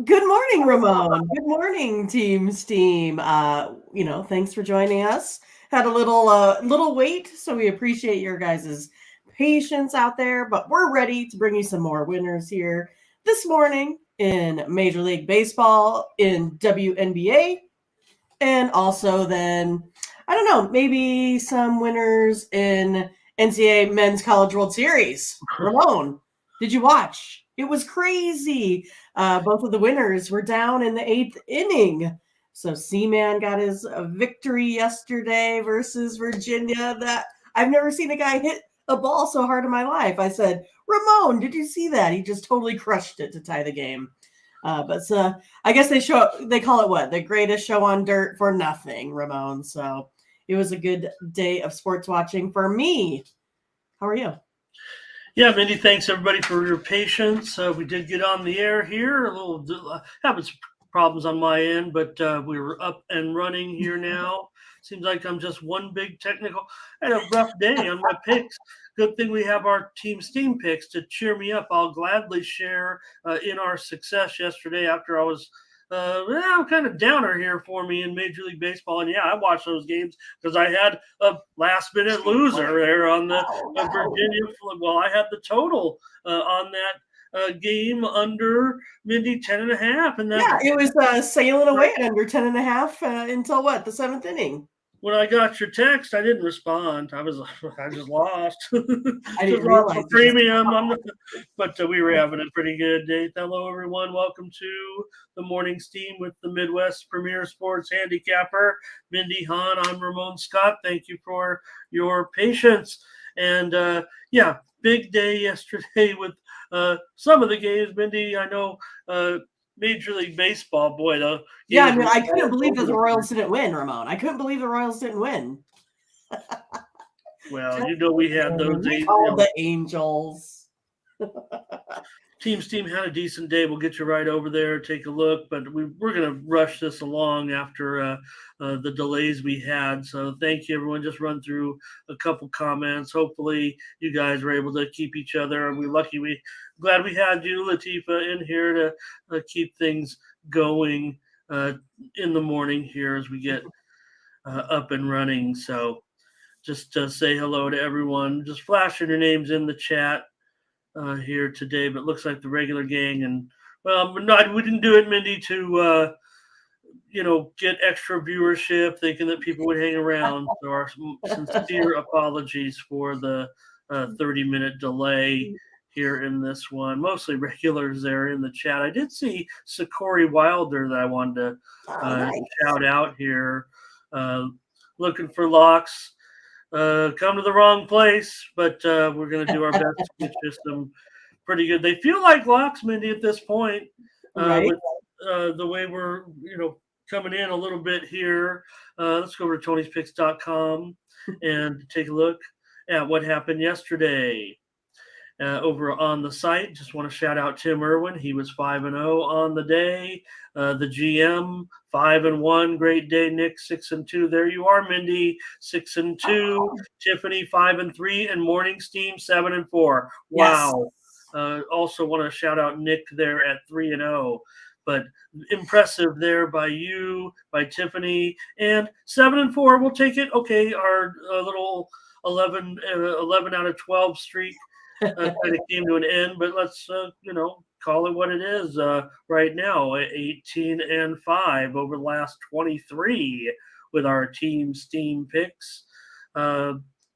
Good morning, Ramon. Good morning, Team Steam. Thanks for joining us. Had a little wait, so we appreciate your guys' patience out there, but we're ready to bring you some more winners here this morning in Major League Baseball, in WNBA, and also then I don't know, maybe some winners in NCAA Men's College World Series. Ramon, did you watch? It was crazy. Both of the winners were down in the eighth inning. So Seaman got his victory yesterday versus Virginia. That I've never seen a guy hit a ball so hard in my life. I said, Ramon, did you see that? He just totally crushed it to tie the game. But I guess they call it what? The greatest show on dirt for nothing, Ramon. So it was a good day of sports watching for me. How are you? Yeah, Mindy, thanks everybody for your patience. We did get on the air here. A little having some problems on my end, but we were up and running here now. Seems like I'm just one big technical. I had a rough day on my picks. Good thing we have our Team Steam picks to cheer me up. I'll gladly share in our success yesterday after I was kind of downer here for me in Major League Baseball. And yeah, I watched those games because I had a last minute loser there on the Oh, no. Virginia. Well, I had the total on that game under Mindy 10.5, and that Yeah, it was sailing away at under 10 and a half until what? The seventh inning. when I got your text, I didn't respond. I just lost, I just didn't lost realize the it just. premium. But we were having a pretty good day. Hello, everyone. Welcome to the morning steam with the Midwest Premier Sports Handicapper, Mindy Hahn. I'm Ramon Scott. Thank you for your patience. And yeah, big day yesterday with some of the games. Mindy, I know Major League Baseball, boy, the Yeah, I games mean, were I all couldn't believe that over the the Royals place. didn't win, Ramon. I couldn't believe the Royals didn't win. Well, Just we had those we eight, called the Angels. Team had a decent day. We'll get you right over there, take a look. But we're going to rush this along after the delays we had. So thank you, everyone. Just run through a couple comments. Hopefully, you guys were able to keep each other. We're lucky. We glad we had you, Latifa, in here to keep things going in the morning here as we get up and running. So just say hello to everyone. Just flashing your names in the chat here today, but looks like the regular gang. And well, we didn't do it, Mindy, to get extra viewership, thinking that people would hang around. So our sincere apologies for the 30-minute delay here in this one. Mostly regulars there in the chat. I did see Sakori Wilder that I wanted to Oh, nice. shout out here. Uh, Looking for locks. Come to the wrong place, but we're going to do our best to get you some pretty good. They feel like locks, Mindy, at this point, Right? with the way we're coming in a little bit here. Let's go over to Tony'sPicks.com and take a look at what happened yesterday. Over on the site, just want to shout out Tim Irwin. He was 5-0 on the day. The GM 5-1, great day. Nick 6-2. There you are, Mindy 6-2. Tiffany 5-3, and Morning Steam 7-4. Yes. Wow. Also want to shout out Nick there at 3-0. But impressive there by you, by Tiffany, and 7-4. We'll take it. Okay, our little 11 out of 12 streak kind of came to an end, but let's call it what it is right now. 18-5 over the last 23 with our team steam picks.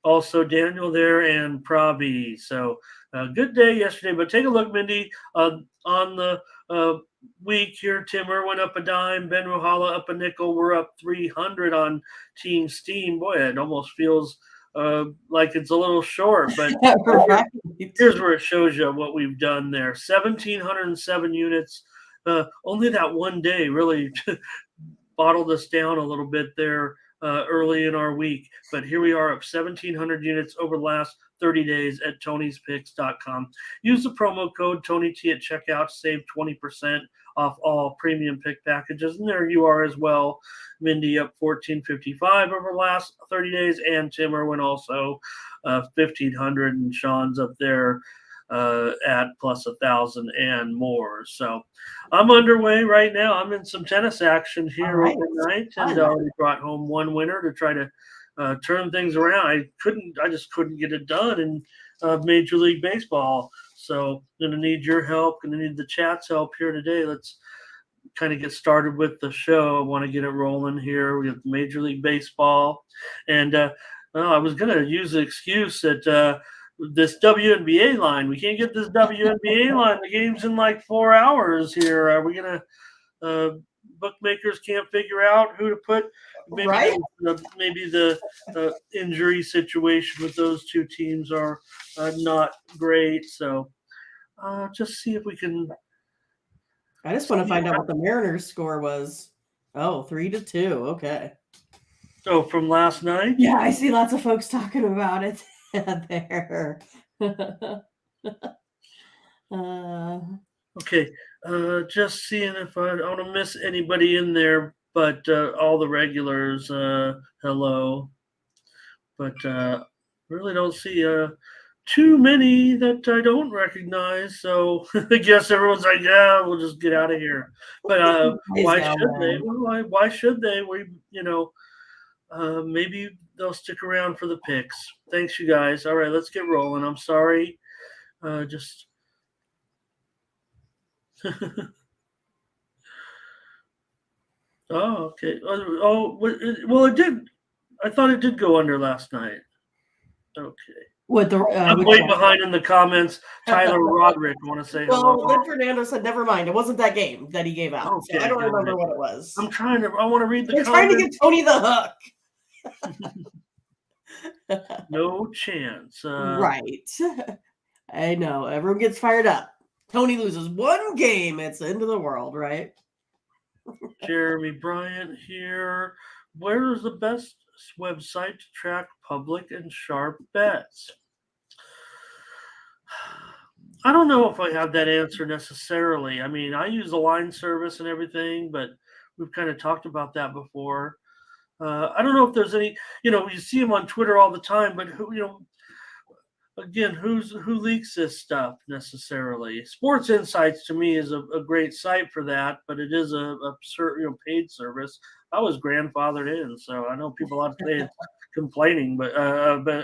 Also Daniel there and Prabi. So good day yesterday. But take a look, Mindy, on the week here. Tim Irwin up a dime, Ben Rohala up a nickel. We're up 300 on Team Steam. Boy, it almost feels like it's a little short, but Right. here's where it shows you what we've done there. 1,707 units. Only that one day really bottled us down a little bit there early in our week. But here we are up 1,700 units over the last 30 days at Tony'sPicks.com. Use the promo code TonyT at checkout to save 20% off all premium pick packages. And there you are as well. Mindy up 1,455 over the last 30 days, and Tim Irwin also 1,500, and Sean's up there at plus 1,000 and more. So I'm underway right now. I'm in some tennis action All here right. overnight, and Fun. already brought home one winner to try to turn things around. I just couldn't get it done in Major League Baseball. So going to need your help. Going to need the chat's help here today. Let's kind of get started with the show. I want to get it rolling here. We have Major League Baseball, and well, I was going to use the excuse that this WNBA line. We can't get this WNBA line. The game's in like 4 hours here. Are we going to? Bookmakers can't figure out who to put. Maybe Right. maybe the injury situation with those two teams are not great. So just see if we can. I just want to find out what the Mariners score was. Oh, 3-2. Okay. Oh, from last night? Yeah, I see lots of folks talking about it there. Okay. Just seeing if I don't want to miss anybody in there, but all the regulars, hello. But really don't see too many that I don't recognize. So I guess everyone's like, yeah, we'll just get out of here. But why should they? Why should they? Maybe they'll stick around for the picks. Thanks, you guys. All right, let's get rolling. I'm sorry. Just. Oh, okay. Well, it did. I thought it did go under last night. Okay. What the I'm way behind in the comments. Tyler Roderick want to say hello. Well, then Fernando said, "Never mind. It wasn't that game that he gave out. Okay, so I don't remember what it was." I want to read the They're comments. trying to get Tony the hook. No chance. Right. I know. Everyone gets fired up. Tony loses one game. It's the end of the world, right? Jeremy Bryant here. Where is the best website to track public and sharp bets? I don't know if I have that answer necessarily. I mean, I use the line service and everything, but we've kind of talked about that before. I don't know if there's any, you see them on Twitter all the time, but again, who leaks this stuff necessarily? Sports Insights to me is a great site for that, but it is a paid service. I was grandfathered in, so I know people out there complaining, but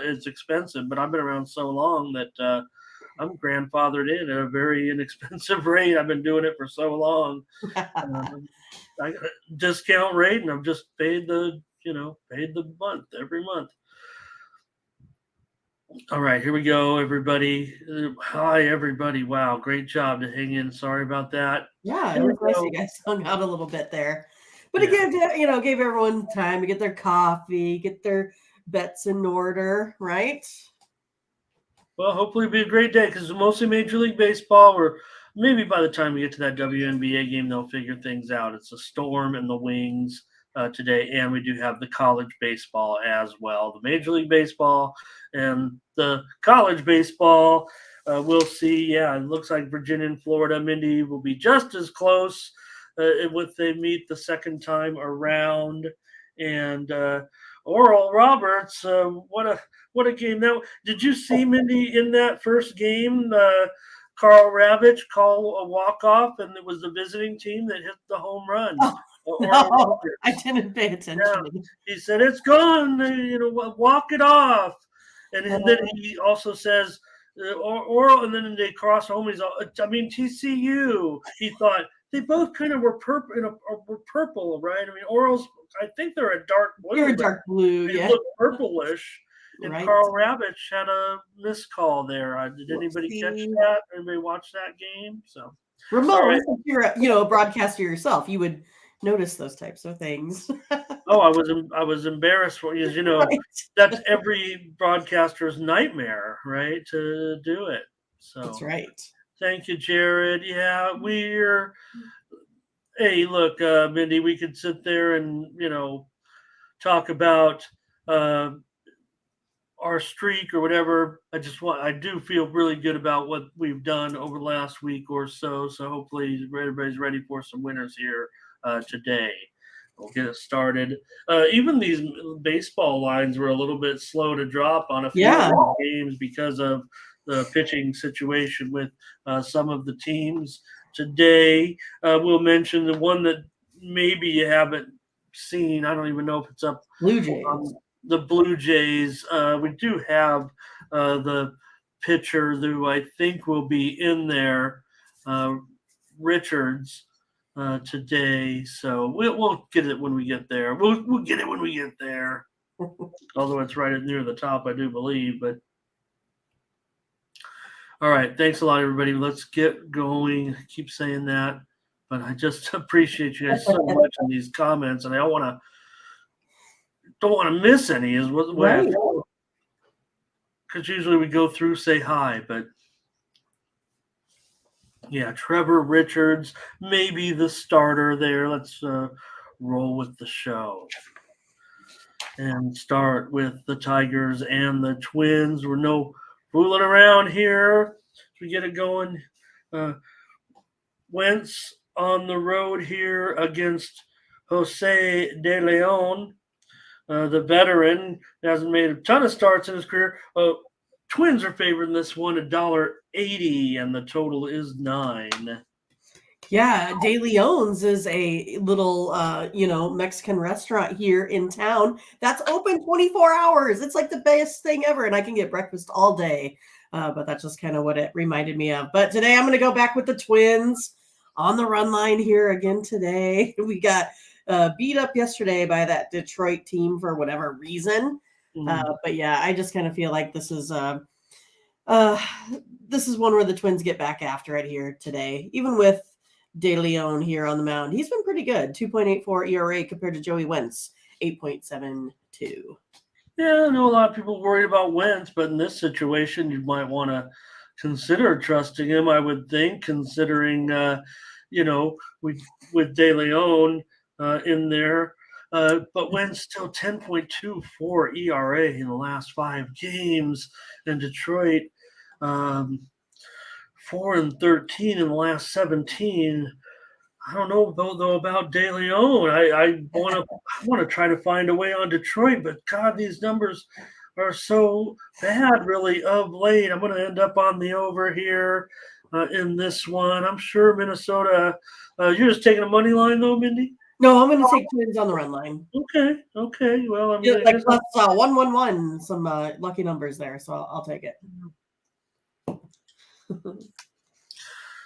it's expensive. But I've been around so long that I'm grandfathered in at a very inexpensive rate. I've been doing it for so long. I got a discount rate, and I've just paid the month every month. All right, here we go, everybody. Hi, everybody. Wow, great job to hang in. Sorry about that. Yeah, it was nice you guys hung out a little bit there. But again, gave everyone time to get their coffee, get their bets in order, right? Well, hopefully it'll be a great day because it's mostly Major League Baseball, or maybe by the time we get to that WNBA game, they'll figure things out. It's the Storm and the Wings today, and we do have the college baseball as well. The Major League Baseball and the college baseball, we'll see. Yeah, it looks like Virginia and Florida, Mindy, will be just as close if they meet the second time around. And Oral Roberts, what a game! Now, did you see, Mindy, in that first game? Carl Ravitch called a walk-off, and it was the visiting team that hit the home run. No, I didn't pay attention. Yeah. He said, "It's gone, walk it off." And then he also says, Oral, and then they cross home. TCU. He thought they both kind of were purple, right? I mean, Oral's, I think they're a dark blue. You're a dark blue, they look purplish. And right. Carl Ravitch had a missed call there. Did anybody catch that? Anybody watch that game? So, Ramon, right. If you're a broadcaster yourself, you would notice those types of things. Oh, I was embarrassed for you. Right. That's every broadcaster's nightmare, right? To do it. So that's right. Thank you, Jared. Yeah, hey, look, Mindy, we could sit there and talk about our streak or whatever. I do feel really good about what we've done over the last week or so. So hopefully everybody's ready for some winners here today. We'll get it started. Even these baseball lines were a little bit slow to drop on a few games because of the pitching situation with some of the teams today. We'll mention the one that maybe you haven't seen. I don't even know if it's up Blue Jays. on the Blue Jays. We do have the pitcher who I think will be in there, Richards, today. So we'll get it when we get there. We'll get it when we get there. Although it's right near the top, I do believe. But all right, thanks a lot, everybody. Let's get going. I keep saying that, but I just appreciate you guys so much in these comments, and I don't want to miss any. Is what the way I feel. Because usually we go through, say hi, but yeah, Trevor Richards, maybe the starter there. Let's roll with the show and start with the Tigers and the Twins. We're no fooling around here. We get it going. Wentz on the road here against Jose De Leon, the veteran, hasn't made a ton of starts in his career. Twins are favored in this one $1.80, and the total is 9. Yeah, De Leon's is a little, Mexican restaurant here in town that's open 24 hours. It's like the best thing ever, and I can get breakfast all day. But that's just kind of what it reminded me of. But today I'm going to go back with the Twins on the run line here again today. We got beat up yesterday by that Detroit team for whatever reason. But yeah, I just kind of feel like this is one where the Twins get back after it here today, even with De Leon here on the mound. He's been pretty good. 2.84 ERA compared to Joey Wentz, 8.72. Yeah, I know a lot of people worried about Wentz, but in this situation, you might want to consider trusting him, I would think, considering, with De Leon in there. But Wentz still 10.24 ERA in the last 5 games. And Detroit, 4-13 in the last 17. I don't know though about De Leon. I want to try to find a way on Detroit, but God, these numbers are so bad, really, of late. I'm going to end up on the over here in this one. I'm sure Minnesota. You're just taking a money line, though, Mindy? No, I'm going to take Twins on the run line. Okay. Well, I'm like plus 111, some lucky numbers there, so I'll take it.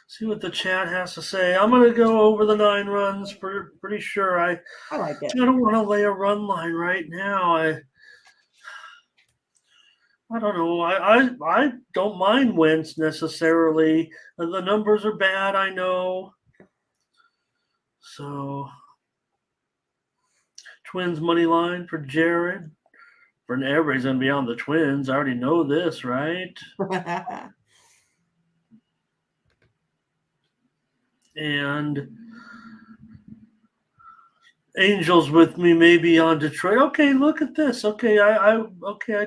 See what the chat has to say. I'm going to go over the 9 runs. Pretty sure I like it. I don't want to lay a run line right now. I don't know. I don't mind Wentz necessarily. The numbers are bad, I know. So, Twins money line for Jared. For everybody's going to be on the Twins. I already know this, right? And Angels with me, maybe on Detroit. Okay, look at this. Okay,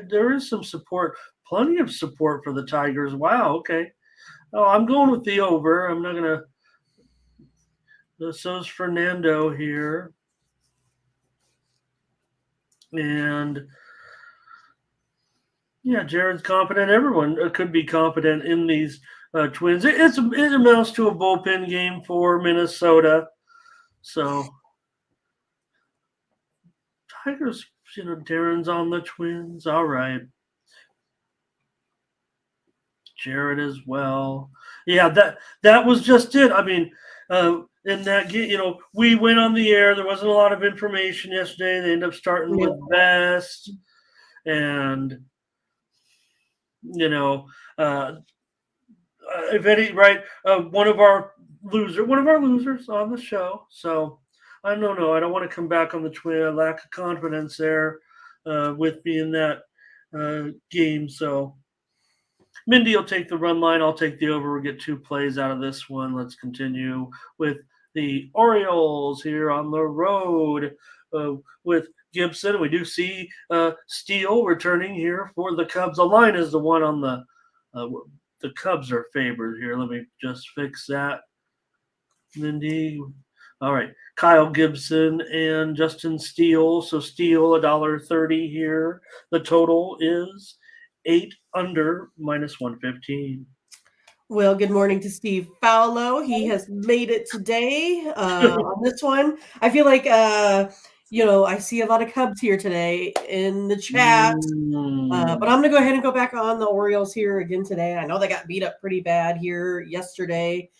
there is some support, plenty of support for the Tigers. Wow. Okay. Oh, I'm going with the over. I'm not gonna. So is Fernando here, and yeah, Jared's confident. Everyone could be confident in these Twins. It amounts to a bullpen game for Minnesota. So Tigers, Darren's on the Twins. All right. Jared as well. Yeah, that was just it. I mean, in that game, we went on the air. There wasn't a lot of information yesterday. They ended up starting with Best, and if any, right, one of our losers on the show. So I don't know. I don't want to come back on the Twin. Lack of confidence there with me in that game. So Mindy will take the run line. I'll take the over. We'll get 2 plays out of this one. Let's continue with the Orioles here on the road with Gibson. We do see Steele returning here for the Cubs. The line is the one on the Cubs are favored here. Let me just fix that, Mindy. All right. Kyle Gibson and Justin Steele. So Steele $1.30 here. The total is 8 under -115. Well, good morning to Steve Fowlo. He has made it today on this one. I feel like, I see a lot of Cubs here today in the chat. But I'm going to go ahead and go back on the Orioles here again today. I know they got beat up pretty bad here yesterday.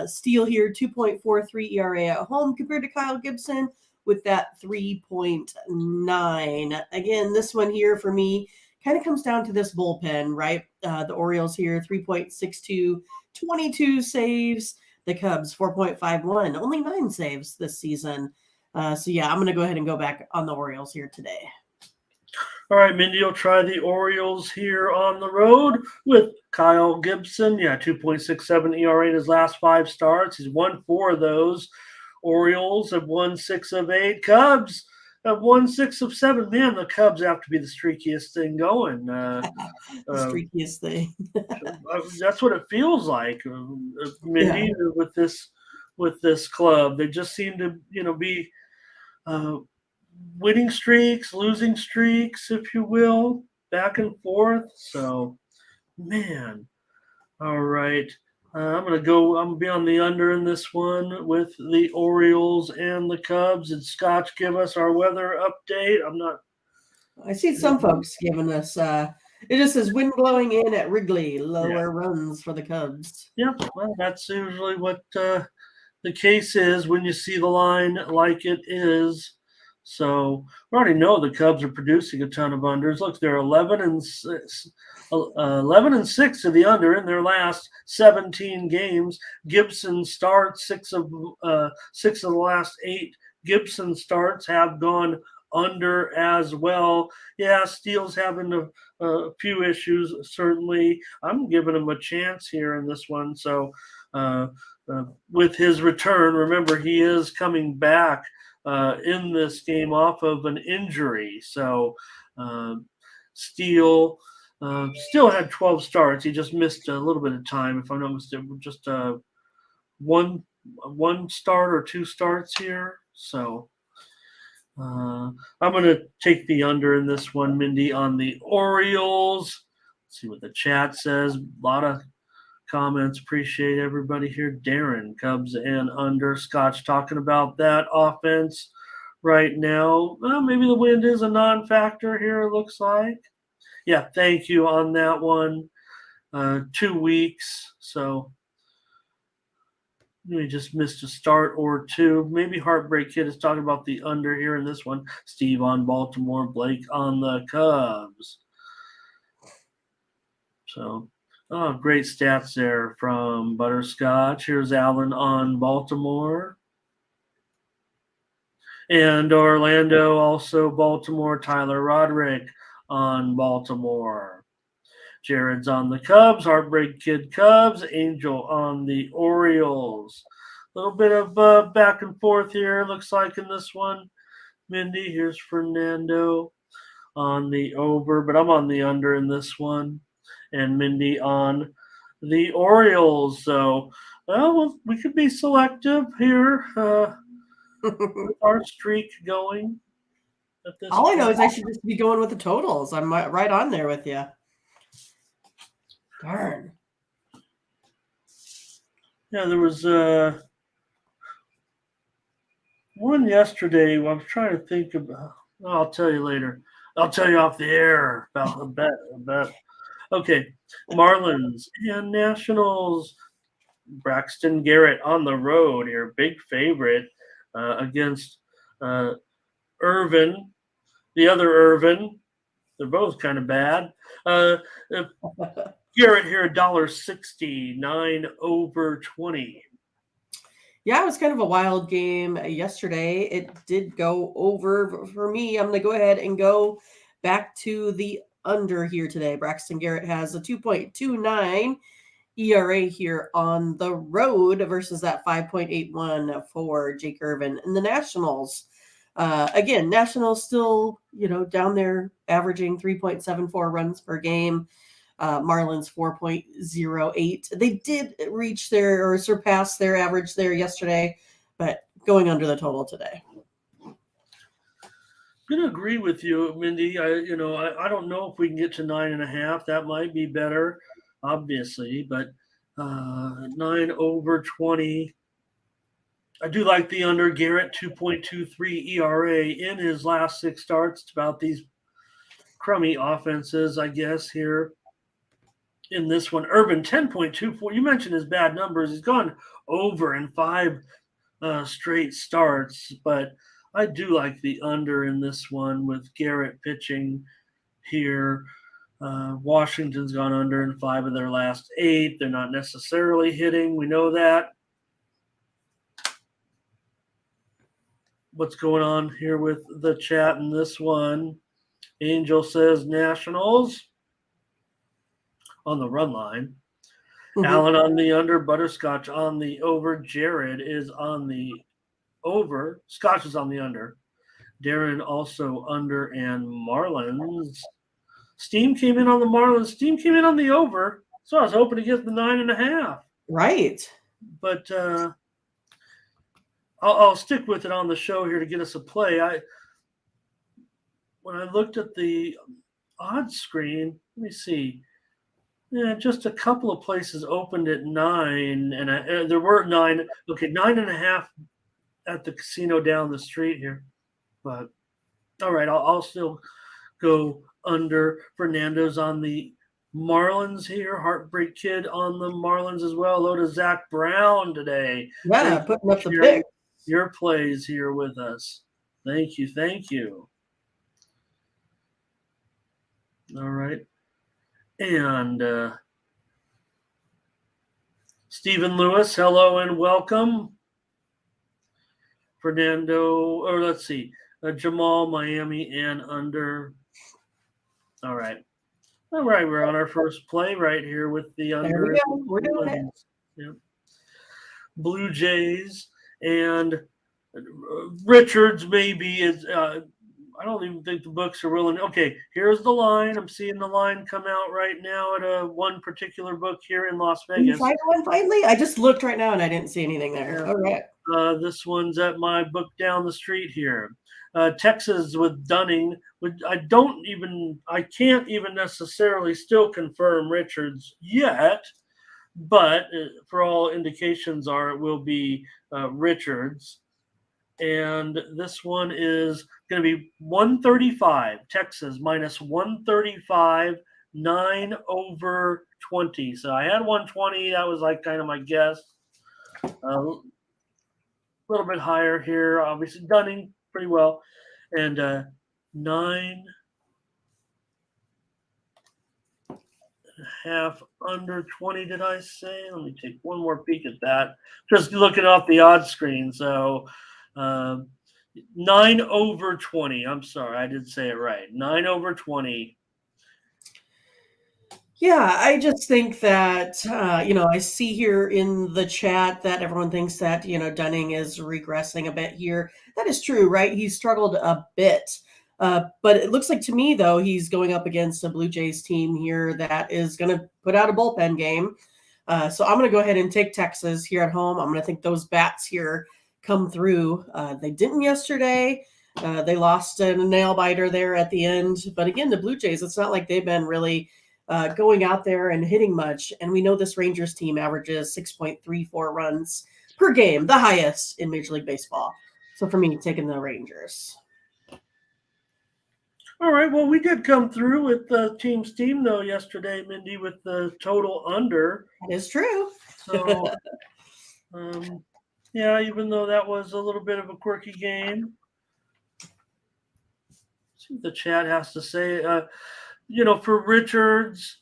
Steele here, 2.43 ERA at home compared to Kyle Gibson with that 3.9. Again, this one here for me kind of comes down to this bullpen, right? The Orioles here, 3.62, 22 saves. The Cubs, 4.51, only 9 saves this season. So, yeah, I'm going to go ahead and go back on the Orioles here today. All right, Mindy will try the Orioles here on the road with Kyle Gibson. Yeah, 2.67 ERA in his last 5 starts. He's won 4 of those. Orioles have won 6 of 8. Cubs have won 6 of 7. Man, the Cubs have to be the streakiest thing going. The streakiest thing. That's what it feels like, Mindy, with this club. They just seem to, be winning streaks, losing streaks, if you will, back and forth. So, man. All right. I'm going to be on the under in this one with the Orioles and the Cubs. Did Scotch give us our weather update? I see some folks giving us, it just says wind blowing in at Wrigley, lower runs for the Cubs. Yeah, well, that's usually what the case is when you see the line like it is. So we already know the Cubs are producing a ton of unders. Look, they're 11-6 to the under in their last 17 games. Gibson starts 6 of the last 8. Gibson starts have gone under as well. Yeah, Steele's having a few issues. Certainly, I'm giving him a chance here in this one. So with his return, remember he is coming back in this game off of an injury. So Steele still had 12 starts. He just missed a little bit of time, if I'm not mistaken, just one start or 2 starts here. So I'm going to take the under in this one, Mindy, on the Orioles. Let's see what the chat says. A lot of comments. Appreciate everybody here. Darren, Cubs and under. Scotch talking about that offense right now. Well, maybe the wind is a non-factor here, it looks like. Yeah, thank you on that one. 2 weeks. So we just missed a start or 2. Maybe Heartbreak Kid is talking about the under here in this one. Steve on Baltimore, Blake on the Cubs. So great stats there from Butterscotch. Here's Alan on Baltimore. And Orlando, also Baltimore. Tyler Roderick on Baltimore. Jared's on the Cubs. Heartbreak Kid Cubs. Angel on the Orioles. A little bit of back and forth here, looks like, in this one. Mindy, here's Fernando on the over, but I'm on the under in this one. And Mindy on the Orioles. So, well, we could be selective here with our streak going. At this All I know is I should just be going with the totals. I'm right on there with you. Darn. Yeah, there was one yesterday. I was trying to think about. I'll tell you later. I'll tell you off the air about the bet. Okay, Marlins and Nationals. Braxton Garrett on the road here, big favorite against Irvin, the other Irvin. They're both kind of bad. Garrett here, $1.60, 9 over 20. Yeah, it was kind of a wild game yesterday. It did go over for me. I'm going to go ahead and go back to the under here today. Braxton Garrett has a 2.29 ERA here on the road versus that 5.81 for Jake Irvin and the Nationals. Again, Nationals still, down there averaging 3.74 runs per game. Marlins 4.08. They did reach or surpass their average there yesterday, but going under the total today. Gonna agree with you, Mindy. I don't know if we can get to 9.5. That might be better, obviously, but 9/20. I do like the under. Garrett 2.23 ERA in his last 6 starts. It's about these crummy offenses, I guess, here in this one. Urban 10.24. You mentioned his bad numbers. He's gone over in 5 straight starts, but I do like the under in this one with Garrett pitching here. Washington's gone under in 5 of their last 8. They're not necessarily hitting. We know that. What's going on here with the chat in this one? Angel says Nationals on the run line. Allen on the under, Butterscotch on the over. Jared is on the over. Scotch is on the under. Darren also under, and Marlins. Steam came in on the Marlins. Steam came in on the over, so I was hoping to get the 9.5. Right. But I'll stick with it on the show here to get us a play. When I looked at the odds screen, let me see. Yeah, just a couple of places opened at 9, and there were 9. Okay, 9.5 at the casino down the street here. But all right, I'll still go under. Fernando's on the Marlins here. Heartbreak Kid on the Marlins as well. Hello to Zach Brown today. Yeah, putting up the pick. Your plays here with us. Thank you. Thank you. All right. And Stephen Lewis, hello and welcome. Fernando, or let's see, Jamal, Miami, and under. All right. All right, we're on our first play right here with the under. There we go. We're doing it. Yep. Blue Jays and Richards maybe is. I don't even think the books are willing. Okay, here's the line. I'm seeing the line come out right now at one particular book here in Las Vegas. You find one finally? I just looked right now and I didn't see anything there. All right. This one's at my book down the street here. Texas with Dunning. I can't even necessarily still confirm Richards yet, but for all indications are it will be Richards. And this one is going to be 135. Texas minus 135, 9/20. So I had 120. That was like kind of my guess. A little bit higher here, obviously Dunning pretty well, and 9.5 under 20. Did I say? Let me take one more peek at that. Just looking off the odds screen. So 9/20. I'm sorry, I did say it right. 9/20. Yeah, I just think that, I see here in the chat that everyone thinks that, Dunning is regressing a bit here. That is true, right? He struggled a bit. But it looks like to me, though, he's going up against a Blue Jays team here that is going to put out a bullpen game. So I'm going to go ahead and take Texas here at home. I'm going to think those bats here come through. They didn't yesterday. They lost a nail biter there at the end. But again, the Blue Jays, it's not like they've been really going out there and hitting much. And we know this Rangers team averages 6.34 runs per game, the highest in Major League Baseball. So for me, taking the Rangers. All right. Well, we did come through with Team Steam, though, yesterday, Mindy, with the total under. That is true. So, yeah, even though that was a little bit of a quirky game. Let's see what the chat has to say. For Richards,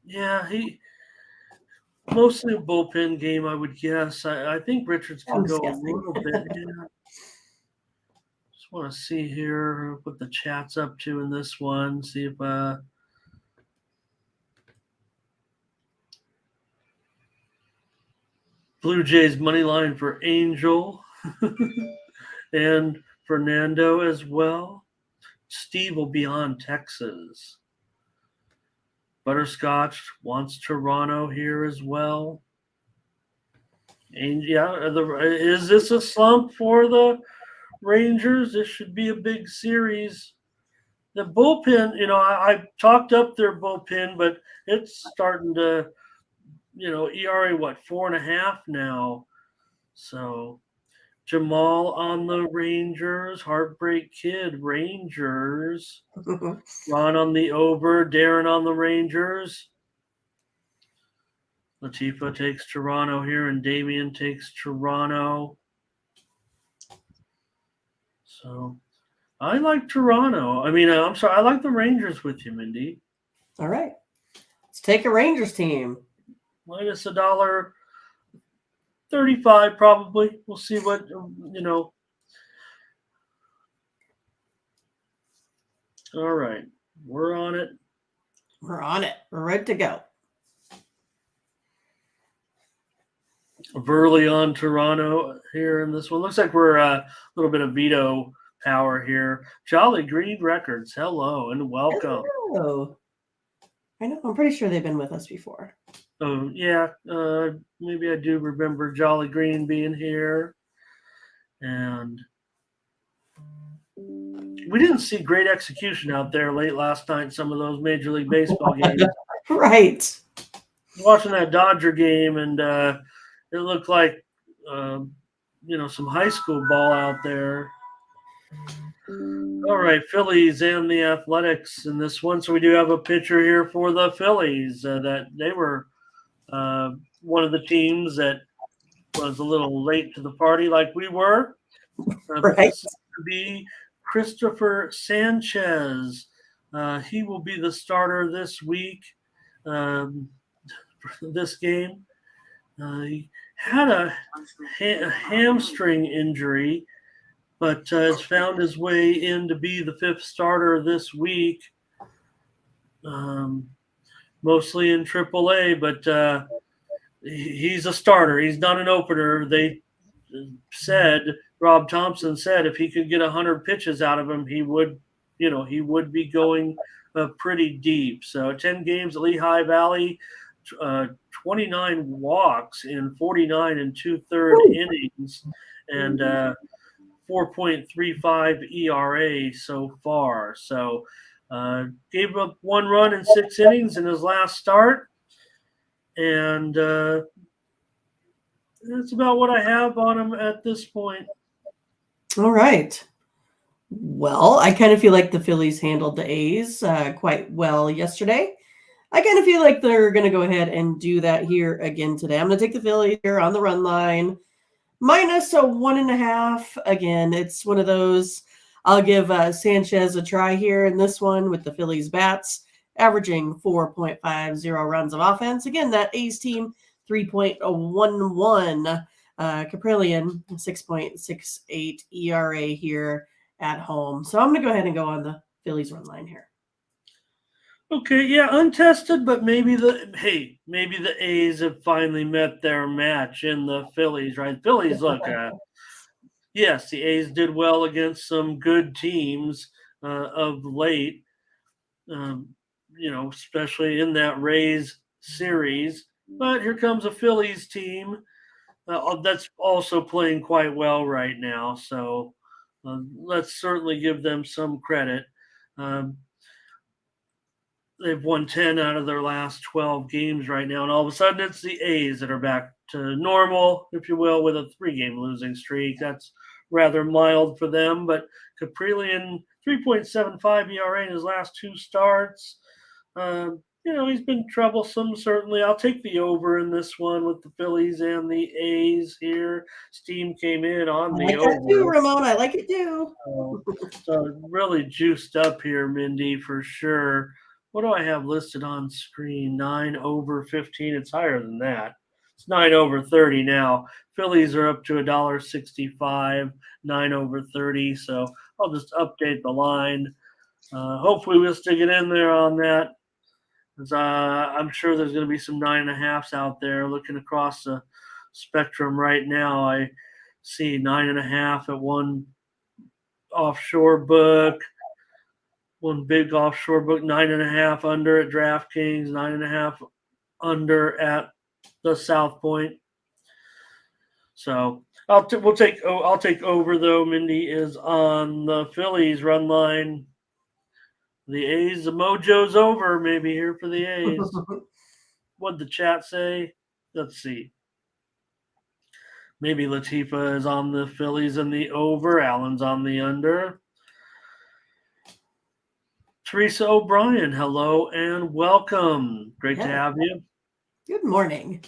he mostly a bullpen game, I would guess. I think Richards can go a little bit. Yeah. Just want to see here what the chat's up to in this one. See if Blue Jays money line for Angel and Fernando as well. Steve will be on Texas. Butterscotch wants Toronto here as well. And is this a slump for the Rangers? This should be a big series. The bullpen, I talked up their bullpen, but it's starting to, ERA, what, 4.5 now. So Jamal on the Rangers, Heartbreak Kid, Rangers. Ron on the over, Darren on the Rangers. Latifa takes Toronto here, and Damien takes Toronto. So I like Toronto. I'm sorry, I like the Rangers with you, Mindy. All right. Let's take a Rangers team. Minus $1.35 probably. We'll see what. All right. We're on it. We're on it. We're ready to go. Verley on Toronto here in this one. Looks like we're a little bit of veto power here. Jolly Green Records, hello and welcome. Hello. I know. I'm pretty sure they've been with us before. Oh, yeah. Maybe I do remember Jolly Green being here. And we didn't see great execution out there late last night in some of those Major League Baseball games. Right. Watching that Dodger game, and it looked like, some high school ball out there. All right, Phillies and the Athletics in this one. So we do have a pitcher here for the Phillies that they were one of the teams that was a little late to the party like we were. Right. This is to be Christopher Sanchez. He will be the starter this week, this game. He had a hamstring injury, but has found his way in to be the fifth starter this week, mostly in AAA, but he's a starter. He's not an opener. They said, Rob Thompson said, if he could get 100 pitches out of him, he would be going pretty deep. So 10 games at Lehigh Valley, 29 walks in 49 and 2/3 innings, and 4.35 ERA so far. So gave up 1 run in 6 innings in his last start. And that's about what I have on him at this point. All right. Well, I kind of feel like the Phillies handled the A's quite well yesterday. I kind of feel like they're going to go ahead and do that here again today. I'm going to take the Phillies here on the run line. Minus a 1.5. Again, it's one of those. I'll give Sanchez a try here in this one with the Phillies bats, averaging 4.50 runs of offense. Again, that A's team, 3.11. Caprillion, 6.68 ERA here at home. So I'm going to go ahead and go on the Phillies run line here. Okay, yeah, untested, but maybe the A's have finally met their match in the Phillies, right? Phillies, look, yes, the A's did well against some good teams of late, especially in that Rays series. But here comes a Phillies team that's also playing quite well right now. So let's certainly give them some credit. They've won 10 out of their last 12 games right now, and all of a sudden it's the A's that are back to normal, if you will, with a 3-game losing streak. That's rather mild for them, but Caprillion, 3.75 ERA in his last 2 starts. He's been troublesome, certainly. I'll take the over in this one with the Phillies and the A's here. Steam came in on the over. I like that too, Ramon. I like it too. So really juiced up here, Mindy, for sure. What do I have listed on screen? 9 over 15. It's higher than that. It's 9 over 30 now. Phillies are up to $1.65, 9 over 30. So I'll just update the line. Hopefully we'll stick it in there on that. I'm sure there's going to be some 9.5s out there. Looking across the spectrum right now, I see 9.5 at one offshore book. One big offshore book, 9.5 under at DraftKings, 9.5 under at the South Point. So I'll take over though. Mindy is on the Phillies run line. The A's, the mojo's over. Maybe here for the A's. What'd the chat say? Let's see. Maybe Latifa is on the Phillies and the over. Allen's on the under. Teresa O'Brien, hello and welcome. Great to have you. Good morning.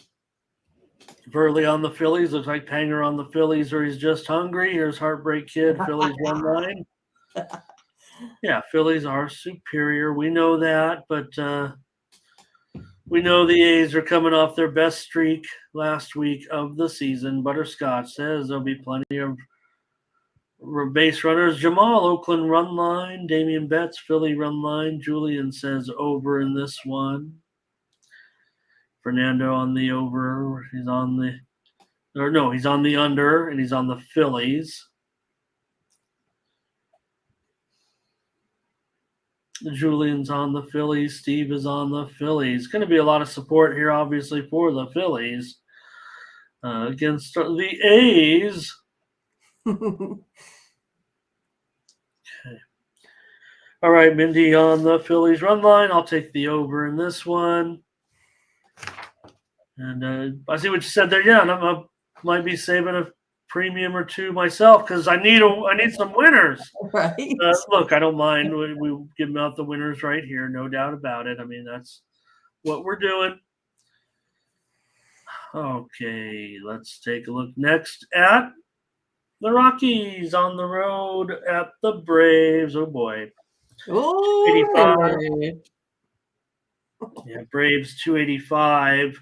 Burley on the Phillies. Looks like Panger on the Phillies, or he's just hungry. Here's Heartbreak Kid, Phillies run line. Yeah, Phillies are superior. We know that, but we know the A's are coming off their best streak last week of the season. Butterscotch says there'll be plenty of base runners. Jamal, Oakland run line. Damian Betts, Philly run line. Julian says over in this one. Fernando on the over. He's on the under, and he's on the Phillies. Julian's on the Phillies. Steve is on the Phillies. Going to be a lot of support here, obviously, for the Phillies against the A's. Okay. All right, Mindy on the Phillies run line. I'll take the over in this one. And I see what you said there. Yeah, and I might be saving a premium or two myself because I need some winners. Right. Look, I don't mind. We give out the winners right here, no doubt about it. I mean, that's what we're doing. Okay, let's take a look next at the Rockies on the road at the Braves. Oh boy. Oh, 85. Yeah, Braves 285.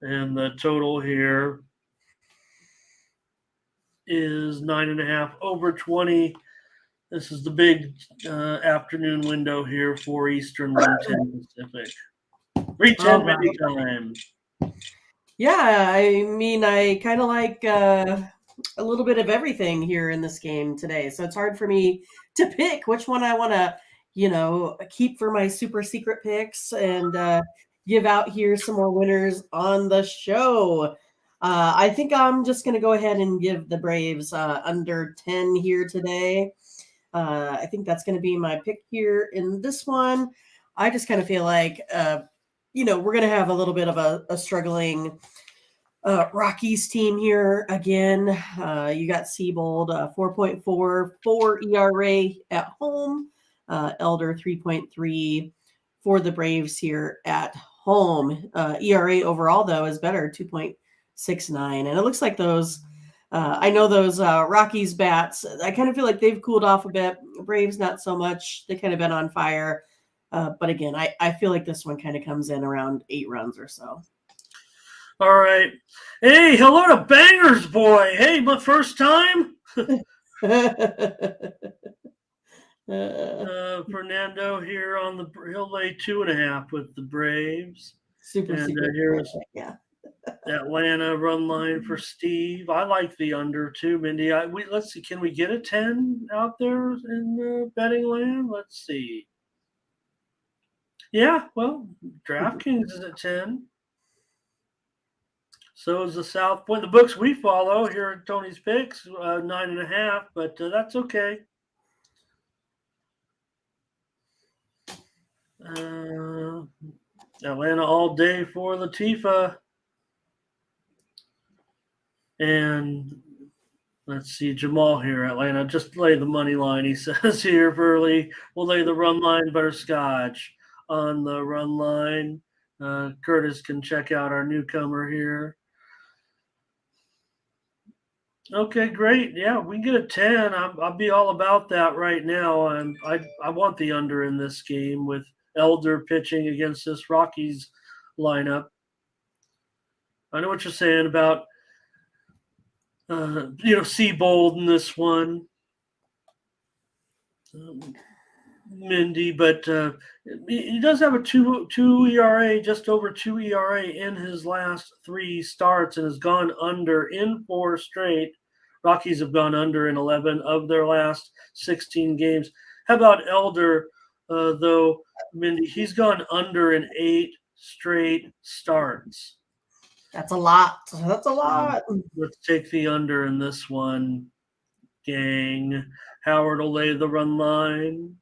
And the total here is 9.5 over 20. This is the big afternoon window here for Eastern 110 Pacific. 3:10 Mindy time. Yeah, I mean, I kind of like a little bit of everything here in this game today. So it's hard for me to pick which one I want to, keep for my super secret picks and give out here some more winners on the show. I think I'm just going to go ahead and give the Braves under 10 here today. I think that's going to be my pick here in this one. I just kind of feel like, we're going to have a little bit of a struggling Rockies team here again. You got Siebold, 4.44 ERA at home. Elder, 3.3 for the Braves here at home. ERA overall, though, is better, 2.69. And it looks like those I know those Rockies bats, I kind of feel like they've cooled off a bit. Braves, not so much. They kind of been on fire. But again, I feel like this one kind of comes in around 8 runs or so. All right. Hey, hello to Bangers Boy. Hey, my first time. Fernando here on he'll lay 2.5 with the Braves. Super secret. Here's yeah. Atlanta run line for Steve. I like the under too, Mindy. Let's see. Can we get a 10 out there in betting land? Let's see. Yeah, well, DraftKings is at 10. So is the South Point. The books we follow here at Tony's Picks, 9.5, but that's okay. Atlanta all day for Latifa. And let's see, Jamal here, Atlanta. Just lay the money line, he says here, Burley. We'll lay the run line, Butterscotch on the run line. Curtis can check out our newcomer here. Okay, great. Yeah, we can get a 10. I'll be all about that right now. I want the under in this game with Elder pitching against this Rockies lineup. I know what you're saying about Seabold in this one, Mindy, but he does have a two ERA, just over 2 ERA in his last 3 starts, and has gone under in 4 straight. Rockies have gone under in 11 of their last 16 games. How about Elder, though, Mindy? He's gone under in 8 straight starts. That's a lot. That's a So lot. let's take the under in this one, gang. Howard will lay the run line.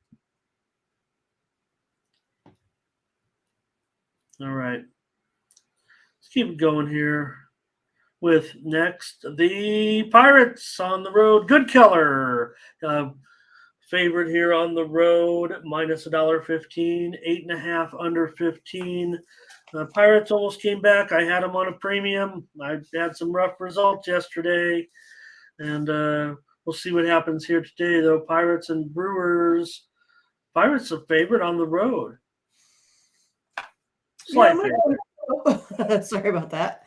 All right. Let's keep it going here with next the Pirates on the road. Good Keller. Favorite here on the road, minus $1.15, 8.5 under 15. Pirates almost came back. I had them on a premium. I had some rough results yesterday, and we'll see what happens here today, though. Pirates and Brewers. Pirates a favorite on the road. Slight favorite. Sorry about that.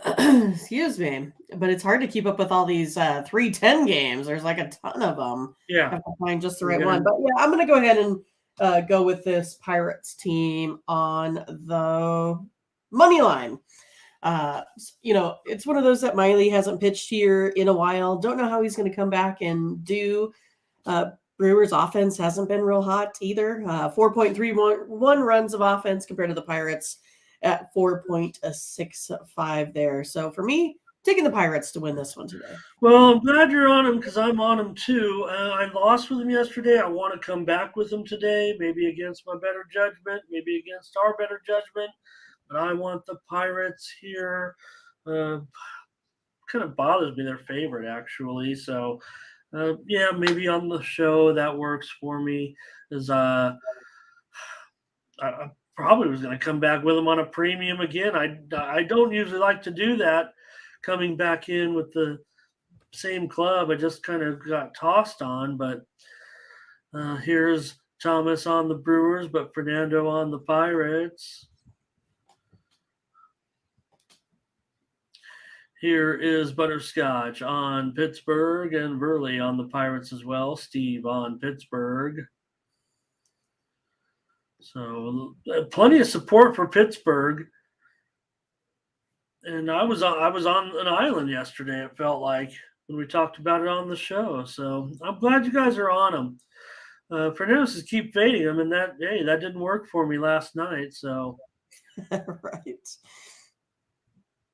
Excuse me, but it's hard to keep up with all these 3-10 games. There's like a ton of them. Yeah, have to find just the right one. But yeah, I'm gonna go ahead and go with this Pirates team on the money line. It's one of those that Miley hasn't pitched here in a while. Don't know how he's going to come back and do. Brewers offense hasn't been real hot either. 4.31 runs of offense compared to the Pirates at 4.65 there. So for me, taking the Pirates to win this one today. Well, I'm glad you're on them because I'm on them too. I lost with them yesterday. I want to come back with them today, maybe against my better judgment, maybe against our better judgment. But I want the Pirates here. Kind of bothers me, their favorite, actually. So, yeah, maybe on the show that works for me. Is I probably was going to come back with them on a premium again. I don't usually like to do that, coming back in with the same club. I just kind of got tossed on. But here's Thomas on the Brewers, but Fernando on the Pirates. Here is Butterscotch on Pittsburgh and Burley on the Pirates as well. Steve on Pittsburgh. So plenty of support for Pittsburgh. And I was on an island yesterday, it felt like, when we talked about it on the show. So I'm glad you guys are on them. Fernando says keep fading them, and that didn't work for me last night. So right.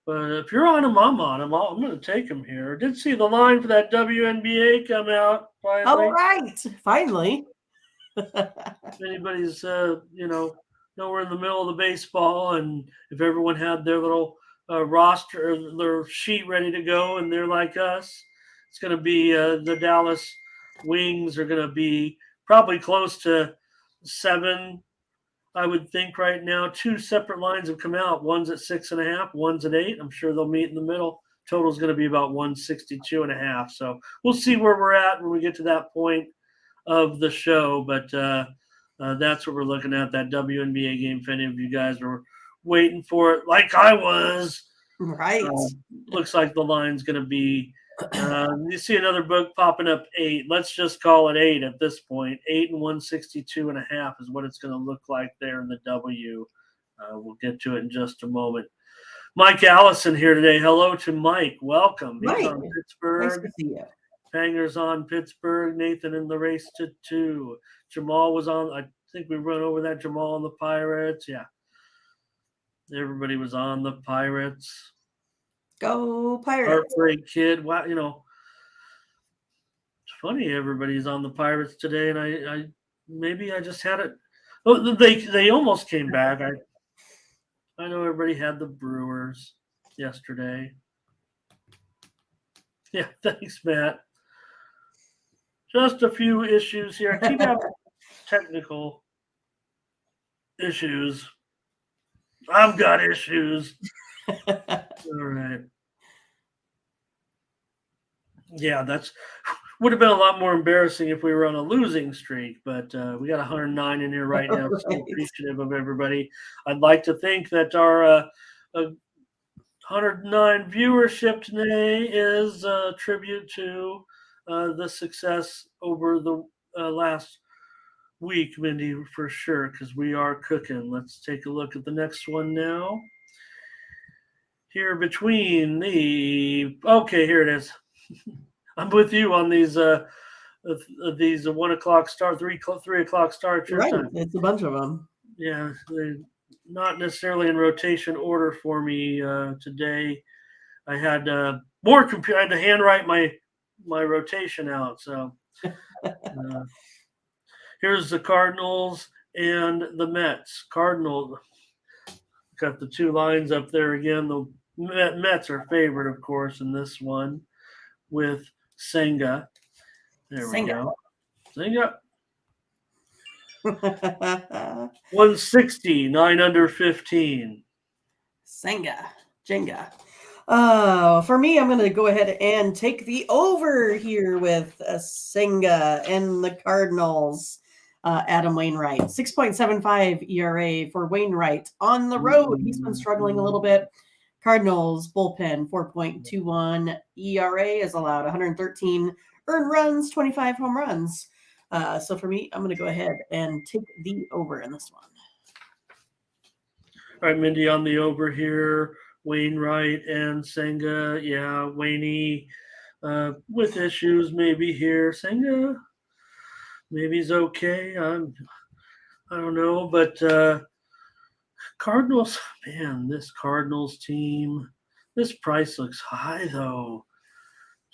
But if you're on them, I'm on them. I'm going to take them here. I did see the line for that WNBA come out finally. All right, finally. If anybody's, nowhere in the middle of the baseball, and if everyone had their little roster, or their sheet ready to go, and they're like us, it's going to be the Dallas Wings are going to be probably close to 7. I would think right now 2 separate lines have come out. One's at 6.5, one's at 8. I'm sure they'll meet in the middle. Total is going to be about 162.5. So we'll see where we're at when we get to that point of the show. But that's what we're looking at, that WNBA game. If any of you guys were waiting for it, like I was, right? Looks like the line's going to be. You see another book popping up 8. Let's just call it 8 at this point. 8 and 162.5 is what it's going to look like there in the W. We'll get to it in just a moment. Mike Allison here today. Hello to Mike. Welcome. Mike. He's on Pittsburgh. Nice to see you. Hangers on Pittsburgh. Nathan in the race to 2. Jamal was on. I think we run over that. Jamal on the Pirates. Yeah. Everybody was on the Pirates. Go Pirates. Heartbreak Kid. Wow, it's funny everybody's on the Pirates today, and I maybe I just had it. Oh, they almost came back. I know everybody had the Brewers yesterday. Yeah, thanks, Matt. Just a few issues here. I keep having technical issues. I've got issues. All right. Yeah, that's would have been a lot more embarrassing if we were on a losing streak, but we got 109 in here right now. So appreciative of everybody. I'd like to think that our 109 viewership today is a tribute to the success over the last week, Mindy, for sure, because we are cooking. Let's take a look at the next one now. Here between here it is. I'm with you on these 1 o'clock start, 3 o'clock start. Right, it's a bunch of them. Yeah, not necessarily in rotation order for me today. I had more computer. I had to handwrite my rotation out. So here's the Cardinals and the Mets. Cardinals got the two lines up there again. The Mets are favored, of course, in this one with Senga. There we go. Senga. 160, 9 under 15. Jenga. For me, I'm going to go ahead and take the over here with Senga and the Cardinals. Adam Wainwright, 6.75 ERA for Wainwright on the road. He's been struggling a little bit. Cardinals bullpen, 4.21 ERA, is allowed 113 earned runs, 25 home runs. So for me, I'm going to go ahead and take the over in this one. All right, Mindy, on the over here, Wainwright and Senga. Yeah, Waney with issues maybe here. Senga, maybe he's okay. I don't know, but Cardinals, man, this Cardinals team, this price looks high though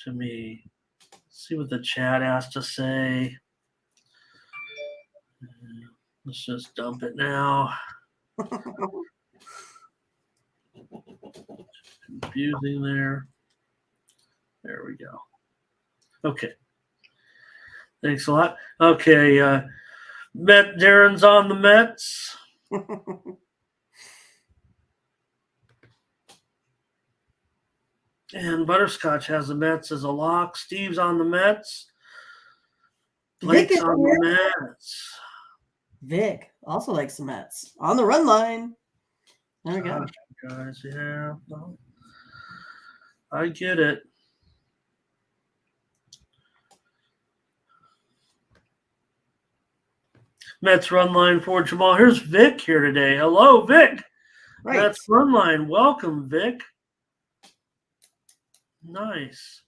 to me. Let's see what the chat has to say. Let's just dump it now. Confusing there. There we go. Okay. Thanks a lot. Okay. Darren's on the Mets. And Butterscotch has the Mets as a lock. Steve's on the Mets. Blake's on the Mets. Vic also likes the Mets. On the run line. There we go. Guys, yeah. I get it. Mets run line for Jamal. Here's Vic here today. Hello, Vic. Right. Mets run line. Welcome, Vic. Nice.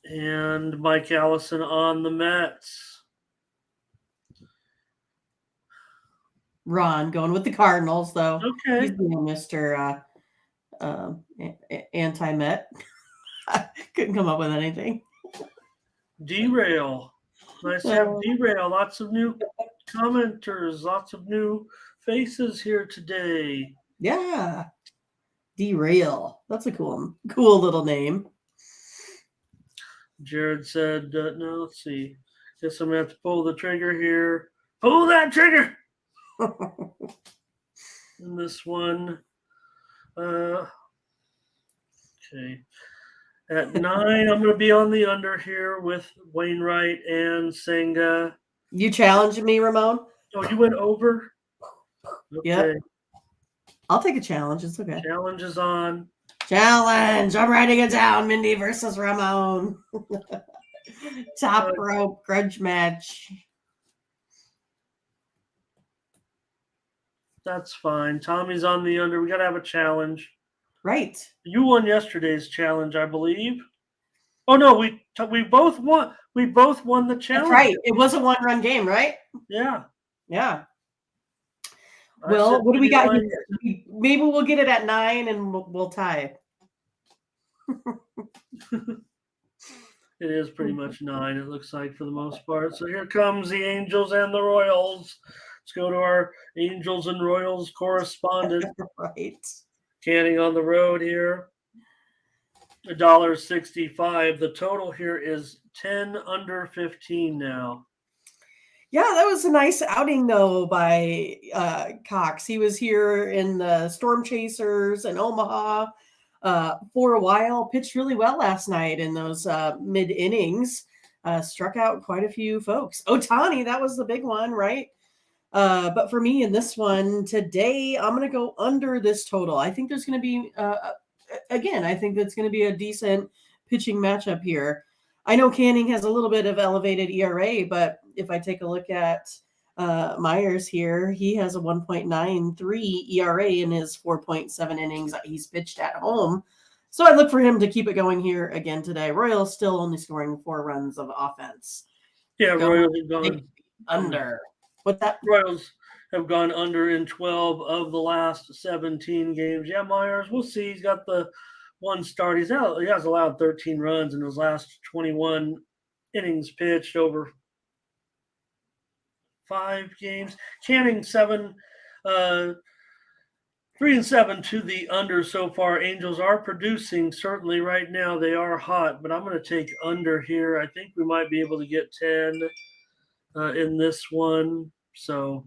And Mike Allison on the Mets. Ron going with the Cardinals, though. Okay. He's being Mr. Anti-Met. Couldn't come up with anything. Derail. Nice to have Derail. Lots of new commenters, lots of new faces here today. Yeah. Derail. That's a cool little name. Jared said, no, let's see. Guess I'm going to have to pull the trigger here. Pull that trigger! And this one. Okay. At 9, I'm going to be on the under here with Wainwright and Senga. You challenged me, Ramon? Oh, you went over? Okay. Yep. I'll take a challenge. It's okay. Challenge is on. Challenge. I'm writing it down. Mindy versus Ramon. Top rope grudge match. That's fine. Tommy's on the under. We got to have a challenge. Right. You won yesterday's challenge, I believe. Oh no, we both won. We both won the challenge. That's right. It was a one-run game, right? Yeah. Yeah. Well, what do we got here? Maybe we'll get it at 9 and we'll tie. It is pretty much 9, it looks like, for the most part. So here comes the Angels and the Royals. Let's go to our Angels and Royals correspondent. Right. Canning on the road here. $1.65. The total here is 10 under 15 now. Yeah, that was a nice outing, though, by Cox. He was here in the Storm Chasers in Omaha for a while, pitched really well last night in those mid-innings, struck out quite a few folks. Ohtani, that was the big one, right? But for me in this one today, I'm going to go under this total. I think there's going to be, I think that's going to be a decent pitching matchup here. I know Canning has a little bit of elevated ERA, but if I take a look at Myers here, he has a 1.93 ERA in his 4.7 innings that he's pitched at home. So I look for him to keep it going here again today. Royals still only scoring 4 runs of offense. Yeah, Royals are going under. What's that? Royals have gone under in 12 of the last 17 games. Yeah, Myers, we'll see. He's got the one start. He has allowed 13 runs in his last 21 innings pitched over 5 games. Canning 3-7 to the under so far. Angels are producing certainly right now. They are hot, but I'm going to take under here. I think we might be able to get 10 in this one. So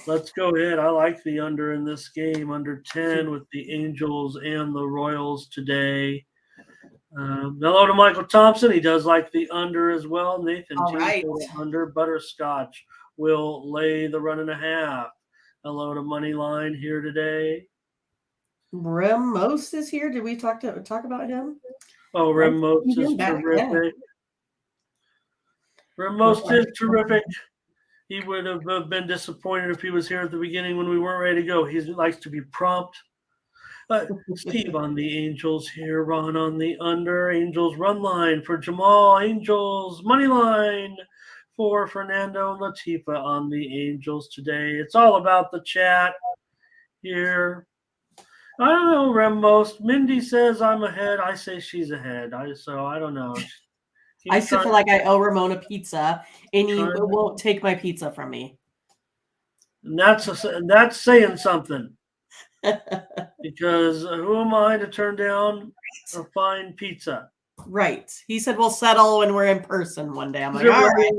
let's go ahead. I like the under in this game, under 10 with the Angels and the Royals today. Hello to Michael Thompson. He does like the under as well. Nathan All T right. under. Butterscotch will lay the 1.5. Hello to Moneyline here today. Ramos is here. Did we talk about him? Oh, Ramos is back. terrific. Ramos is terrific. He would have been disappointed if he was here at the beginning when we weren't ready to go. He likes to be prompt. Steve on the Angels here. Ron on the under. Angels run line for Jamal. Angels money line for Fernando Latifa on the Angels today. It's all about the chat here. I don't know, Ramos. Mindy says I'm ahead. I say she's ahead. So I don't know. I still feel like I owe Ramona pizza, and he won't take my pizza from me. And that's saying something. Because who am I to turn down a fine pizza? Right. He said we'll settle when we're in person one day. I'm like, all right,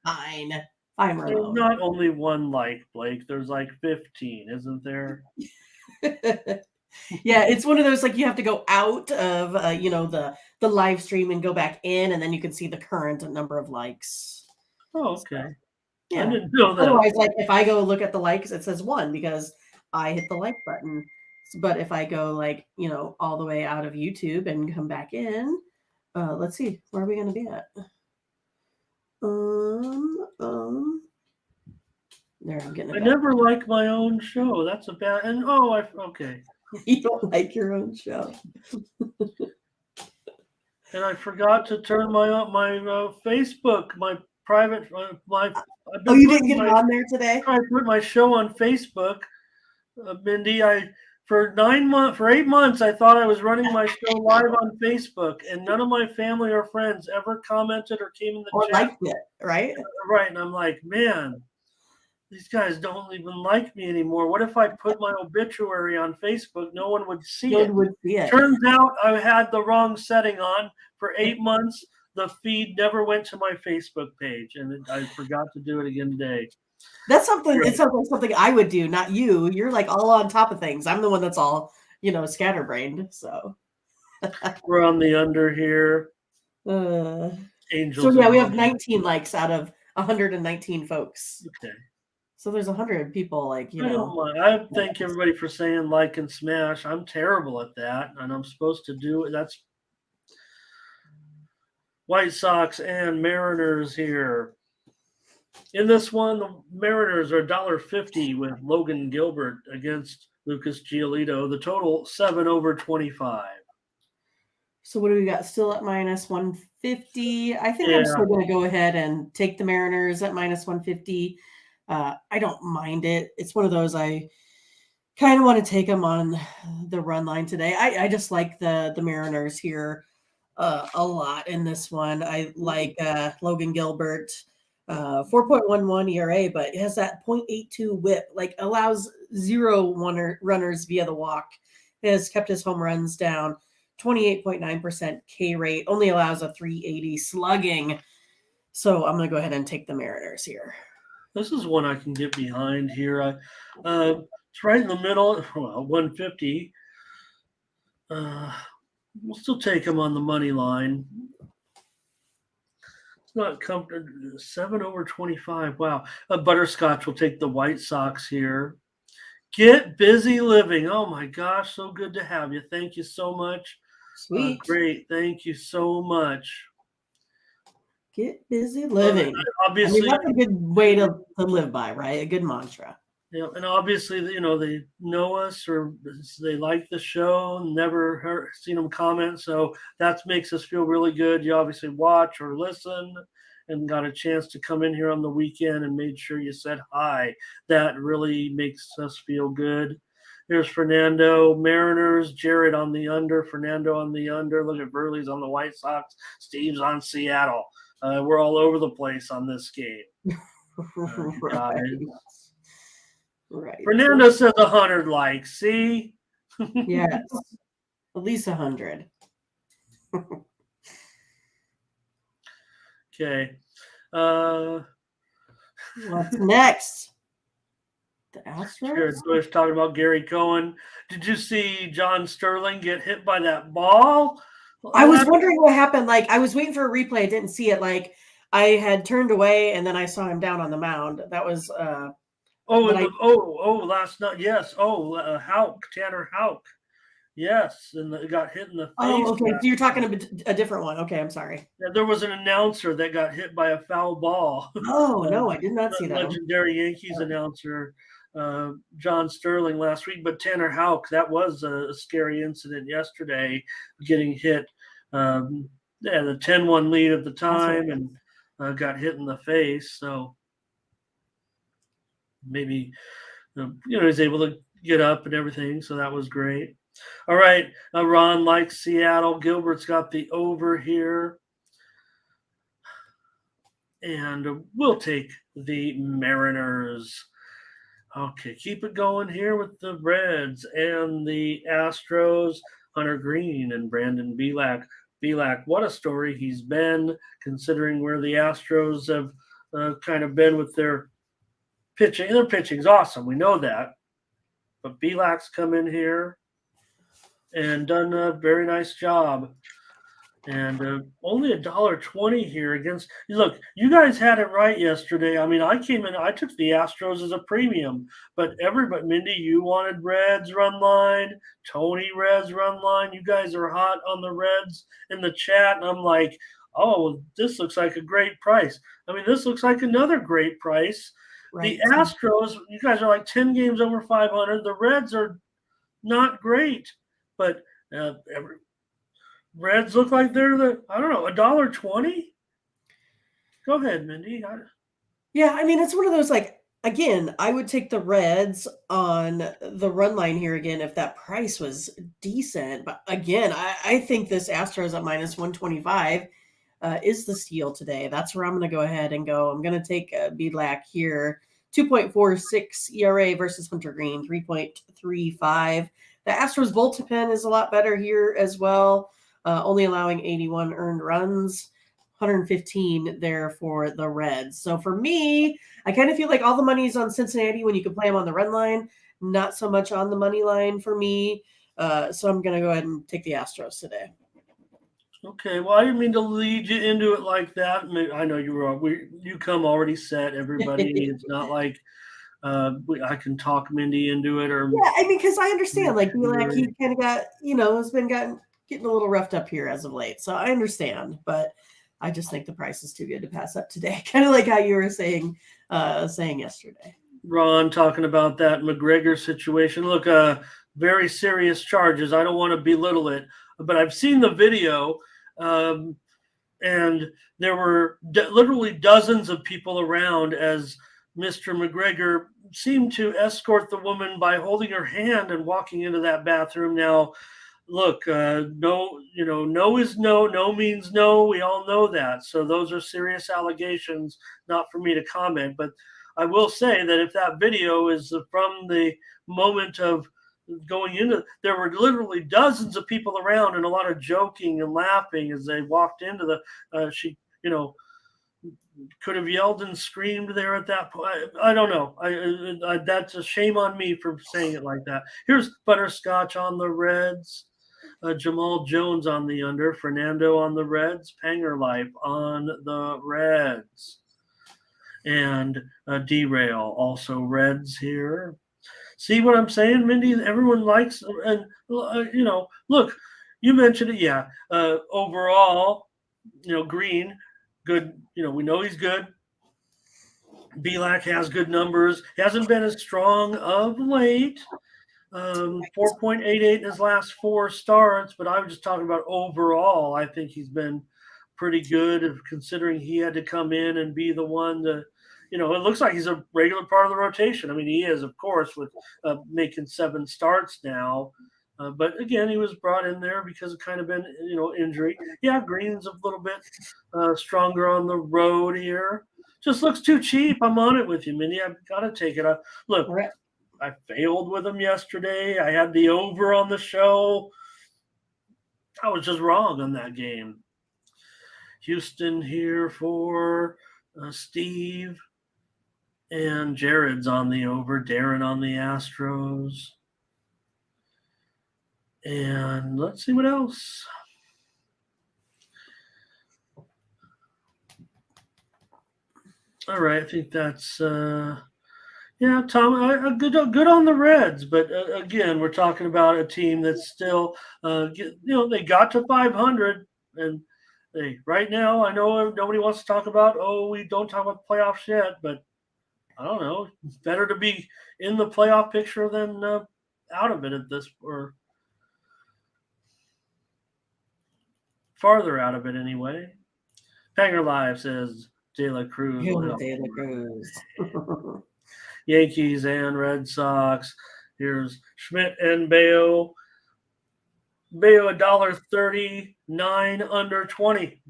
fine. Fine, There's not only one like, Blake. There's like 15, isn't there? Yeah, it's one of those like you have to go out of the live stream and go back in, and then you can see the current number of likes. Oh, okay. So, yeah. I didn't know that. Otherwise, like if I go look at the likes, it says 1 because I hit the like button. But if I go like all the way out of YouTube and come back in, let's see, where are we going to be at? There, I'm getting. I never like my own show. That's a bad. And okay. You don't like your own show. And I forgot to turn my Facebook, my private, my. Oh, you didn't get it on there today? I put my show on Facebook, Mindy. For 8 months, I thought I was running my show live on Facebook, and none of my family or friends ever commented or came in the chat. Liked it, right? Right, and I'm like, man, these guys don't even like me anymore. What if I put my obituary on Facebook? No one would see it. Turns out I had the wrong setting on. For 8 months, the feed never went to my Facebook page, and I forgot to do it again today. That's something. It sounds like something I would do, not you. You're like all on top of things. I'm the one that's all scatterbrained. So we're on the under here. Angels. So yeah, we have 19 likes out of 119 folks. Okay. So there's 100 people I don't mind. I thank everybody for saying like and smash. I'm terrible at that, and I'm supposed to do it. That's White Sox and Mariners here. In this one, the Mariners are $1.50 with Logan Gilbert against Lucas Giolito. The total 7/25. So what do we got? Still at -150. I think I'm still going to go ahead and take the Mariners at -150. I don't mind it. It's one of those I kind of want to take them on the run line today. I just like the Mariners here a lot in this one. I like Logan Gilbert. 4.11 ERA, but it has that 0.82 whip, like allows 0 runners via the walk. It has kept his home runs down, 28.9% K rate, only allows a 380 slugging. So I'm going to go ahead and take the Mariners here. This is one I can get behind here. It's right in the middle, 150. We'll still take him on the money line. Not comfortable. 7/25. Wow. Butterscotch will take the White Sox here. Get busy living. Oh my gosh, so good to have you. Thank you so much. Sweet. Great. Thank you so much. Get busy living. Obviously, that's a good way to live by, right? A good mantra. Yeah, and obviously, they know us or they like the show. Seen them comment, so that makes us feel really good. You obviously watch or listen, and got a chance to come in here on the weekend and made sure you said hi. That really makes us feel good. Here's Fernando, Mariners, Jared on the under, Fernando on the under. Look at Burley's on the White Sox, Steve's on Seattle. We're all over the place on this game. Right. Right. Fernando says 100 likes. See? Yes. At least 100. Okay. What's next? The Astros? Jared Bush talking about Gary Cohen. Did you see John Sterling get hit by that ball? I was wondering what happened. Like, I was waiting for a replay. I didn't see it. Like, I had turned away, and then I saw him down on the mound. That was last night. Yes. Houck, Tanner Houck. Yes, and it got hit in the face. Oh, okay. So you're talking about a different one. Okay, I'm sorry. Yeah, there was an announcer that got hit by a foul ball. Oh, no, I did not see that. Legendary Yankees announcer John Sterling last week, but Tanner Houck, that was a scary incident yesterday, getting hit. The 10-1 lead at the time, and got hit in the face. So maybe he's able to get up and everything. So that was great. All right, Ron likes Seattle. Gilbert's got the over here. And we'll take the Mariners. Okay, keep it going here with the Reds and the Astros. Hunter Green and Brandon Belak. Belak, what a story he's been, considering where the Astros have kind of been with their pitching. Their pitching's awesome. We know that. But Belak's come in here and done a very nice job. And only $1.20 here against. Look, you guys had it right yesterday. I mean, I came in. I took the Astros as a premium, but everybody, Mindy, you wanted Reds run line. Tony Reds run line. You guys are hot on the Reds in the chat, and I'm like, oh, this looks like a great price. I mean, this looks like another great price. Right. The Astros, you guys are like 10 games over 500. The Reds are not great, but Reds look like they're $1.20. Go ahead, Mindy. Yeah, I mean, it's one of those, like, again, I would take the Reds on the run line here again if that price was decent. But again, I think this Astros at minus 125 is the steal today. That's where I'm going to go ahead and go. I'm going to take Belak here. 2.46 ERA versus Hunter Green, 3.35. The Astros bullpen is a lot better here as well. Only allowing 81 earned runs, 115 there for the Reds. So for me, I kind of feel like all the money is on Cincinnati when you can play them on the run line, not so much on the money line for me. So I'm going to go ahead and take the Astros today. Okay, well, I didn't mean to lead you into it like that. I know you were. You come already set, everybody. It's not like I can talk Mindy into it, or yeah. I mean, because I understand, like he kind of got, has been getting a little roughed up here as of late. So I understand, but I just think the price is too good to pass up today. Kind of like how you were saying yesterday. Ron talking about that McGregor situation. Look, very serious charges. I don't want to belittle it, but I've seen the video, and there were literally dozens of people around as Mr. McGregor seemed to escort the woman by holding her hand and walking into that bathroom. Now, look, no is no. No means no. We all know that. So those are serious allegations, not for me to comment. But I will say that if that video is from the moment of going into, there were literally dozens of people around and a lot of joking and laughing as they walked into the, she could have yelled and screamed there at that point. I don't know. I that's a shame on me for saying it like that. Here's Butterscotch on the Reds. Jamal Jones on the under. Fernando on the Reds. Panger Life on the Reds. And Derail also Reds here. See what I'm saying, Mindy? Everyone likes, and look, you mentioned it. Yeah. Overall, Green, good. We know he's good. Belak has good numbers. He hasn't been as strong of late. 4.88 in his last 4 starts, but I was just talking about overall. I think he's been pretty good considering he had to come in and be the one to, it looks like he's a regular part of the rotation. I mean, he is, of course, with making 7 starts now. But again, he was brought in there because of kind of been, injury. Yeah, Green's a little bit stronger on the road here. Just looks too cheap. I'm on it with you, Mindy. I've got to take it. Look, Right. I failed with him yesterday. I had the over on the show. I was just wrong on that game. Houston here for Steve. And Jared's on the over. Darren on the Astros. And let's see what else. All right, I think that's yeah, Tom. Good on the Reds, but again, we're talking about a team that's still, they got to 500, and right now, I know nobody wants to talk about. Oh, we don't talk about playoffs yet, but I don't know. It's better to be in the playoff picture than out of it at this, or farther out of it anyway. Panger Live says De La Cruz will help. De La Cruz. Yankees and Red Sox. Here's Schmidt and Bayo. Bayo $1.39 under 20.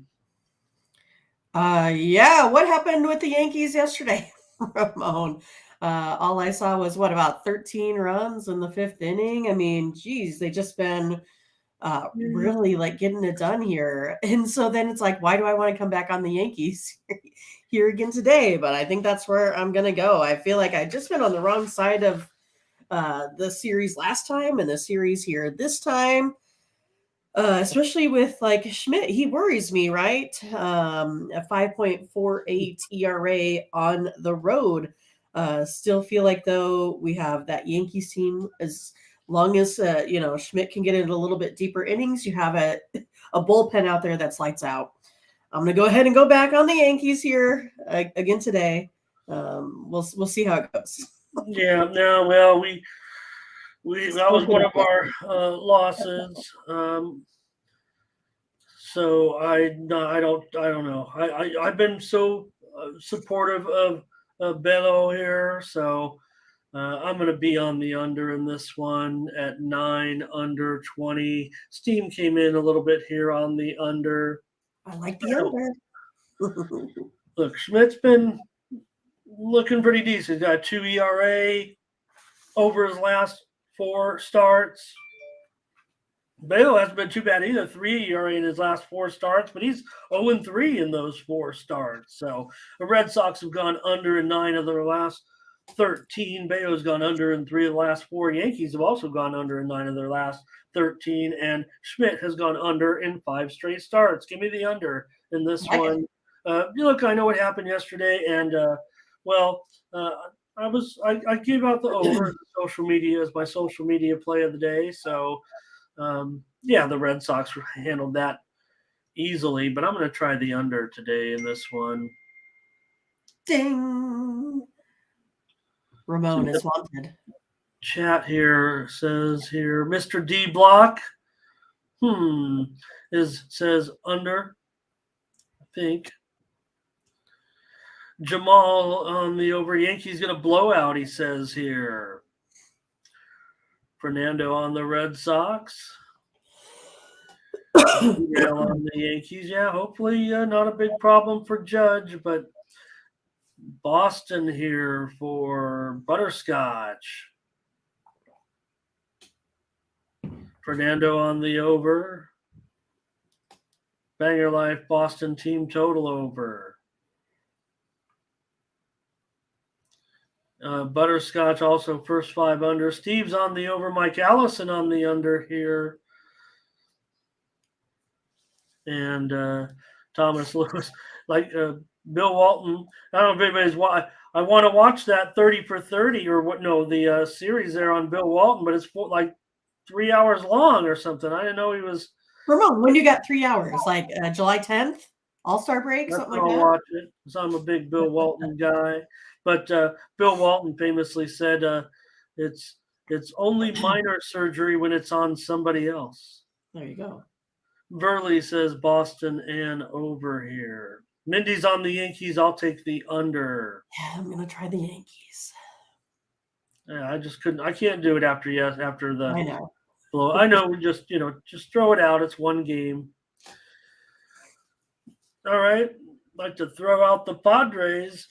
Yeah. What happened with the Yankees yesterday, Ramon? All I saw was about 13 runs in the 5th inning. I mean, geez, they just been really like getting it done here. And so then it's like, why do I want to come back on the Yankees here again today? But I think that's where I'm going to go. I feel like I just been on the wrong side of the series last time and the series here this time. Especially with like Schmidt, he worries me, right? A 5.48 ERA on the road. Still feel like though we have that Yankees team, as long as Schmidt can get in a little bit deeper innings, you have a bullpen out there that's lights out. I'm gonna go ahead and go back on the Yankees here again today. We'll see how it goes. Yeah, no, well, we that was one of our losses. So I don't know. I've been so supportive of Bello here, so I'm going to be on the under in this one at 9 under 20. Steam came in a little bit here on the under. I like the under. Look, Schmidt's been looking pretty decent. He's got 2 ERA over his last 4 starts. Bayo hasn't been too bad either. 3 ERA in his last 4 starts, but he's 0-3 in those 4 starts. So the Red Sox have gone under in 9 of their last 13. Bayo's gone under in 3 of the last 4. Yankees have also gone under in 9 of their last 13. And Schmidt has gone under in 5 straight starts. Give me the under in this one. Look, I know what happened yesterday, and I gave out the over social media as my social media play of the day. So the Red Sox handled that easily, but I'm going to try the under today in this one. Ding! Ramon is wanted. Chat here says Mr. D Block says under, I think. Jamal on the over. Yankees going to blow out, he says here. Fernando on the Red Sox. On the Yankees. Yeah, hopefully not a big problem for Judge, but Boston here for Butterscotch. Fernando on the over. Banger Life Boston team total over. Butterscotch also first 5 under. Steve's on the over. Mike Allison on the under here. And Thomas Lewis, like Bill Walton. I don't know if anybody's I want to watch that 30 for 30 or what? No, the series there on Bill Walton, but it's like 3 hours long or something. I didn't know he was. Ramon, when you got 3 hours, like July 10th, All-Star break, something like that. I'll watch it because I'm a big Bill Walton guy. But Bill Walton famously said it's only minor surgery when it's on somebody else. There you go. Verley says Boston and over here. Mindy's on the Yankees. I'll take the under. Yeah, I'm gonna try the Yankees. Yeah, I just couldn't. I can't do it after the I know. blow. I know. We just throw it out. It's one game. All right. Like to throw out the Padres.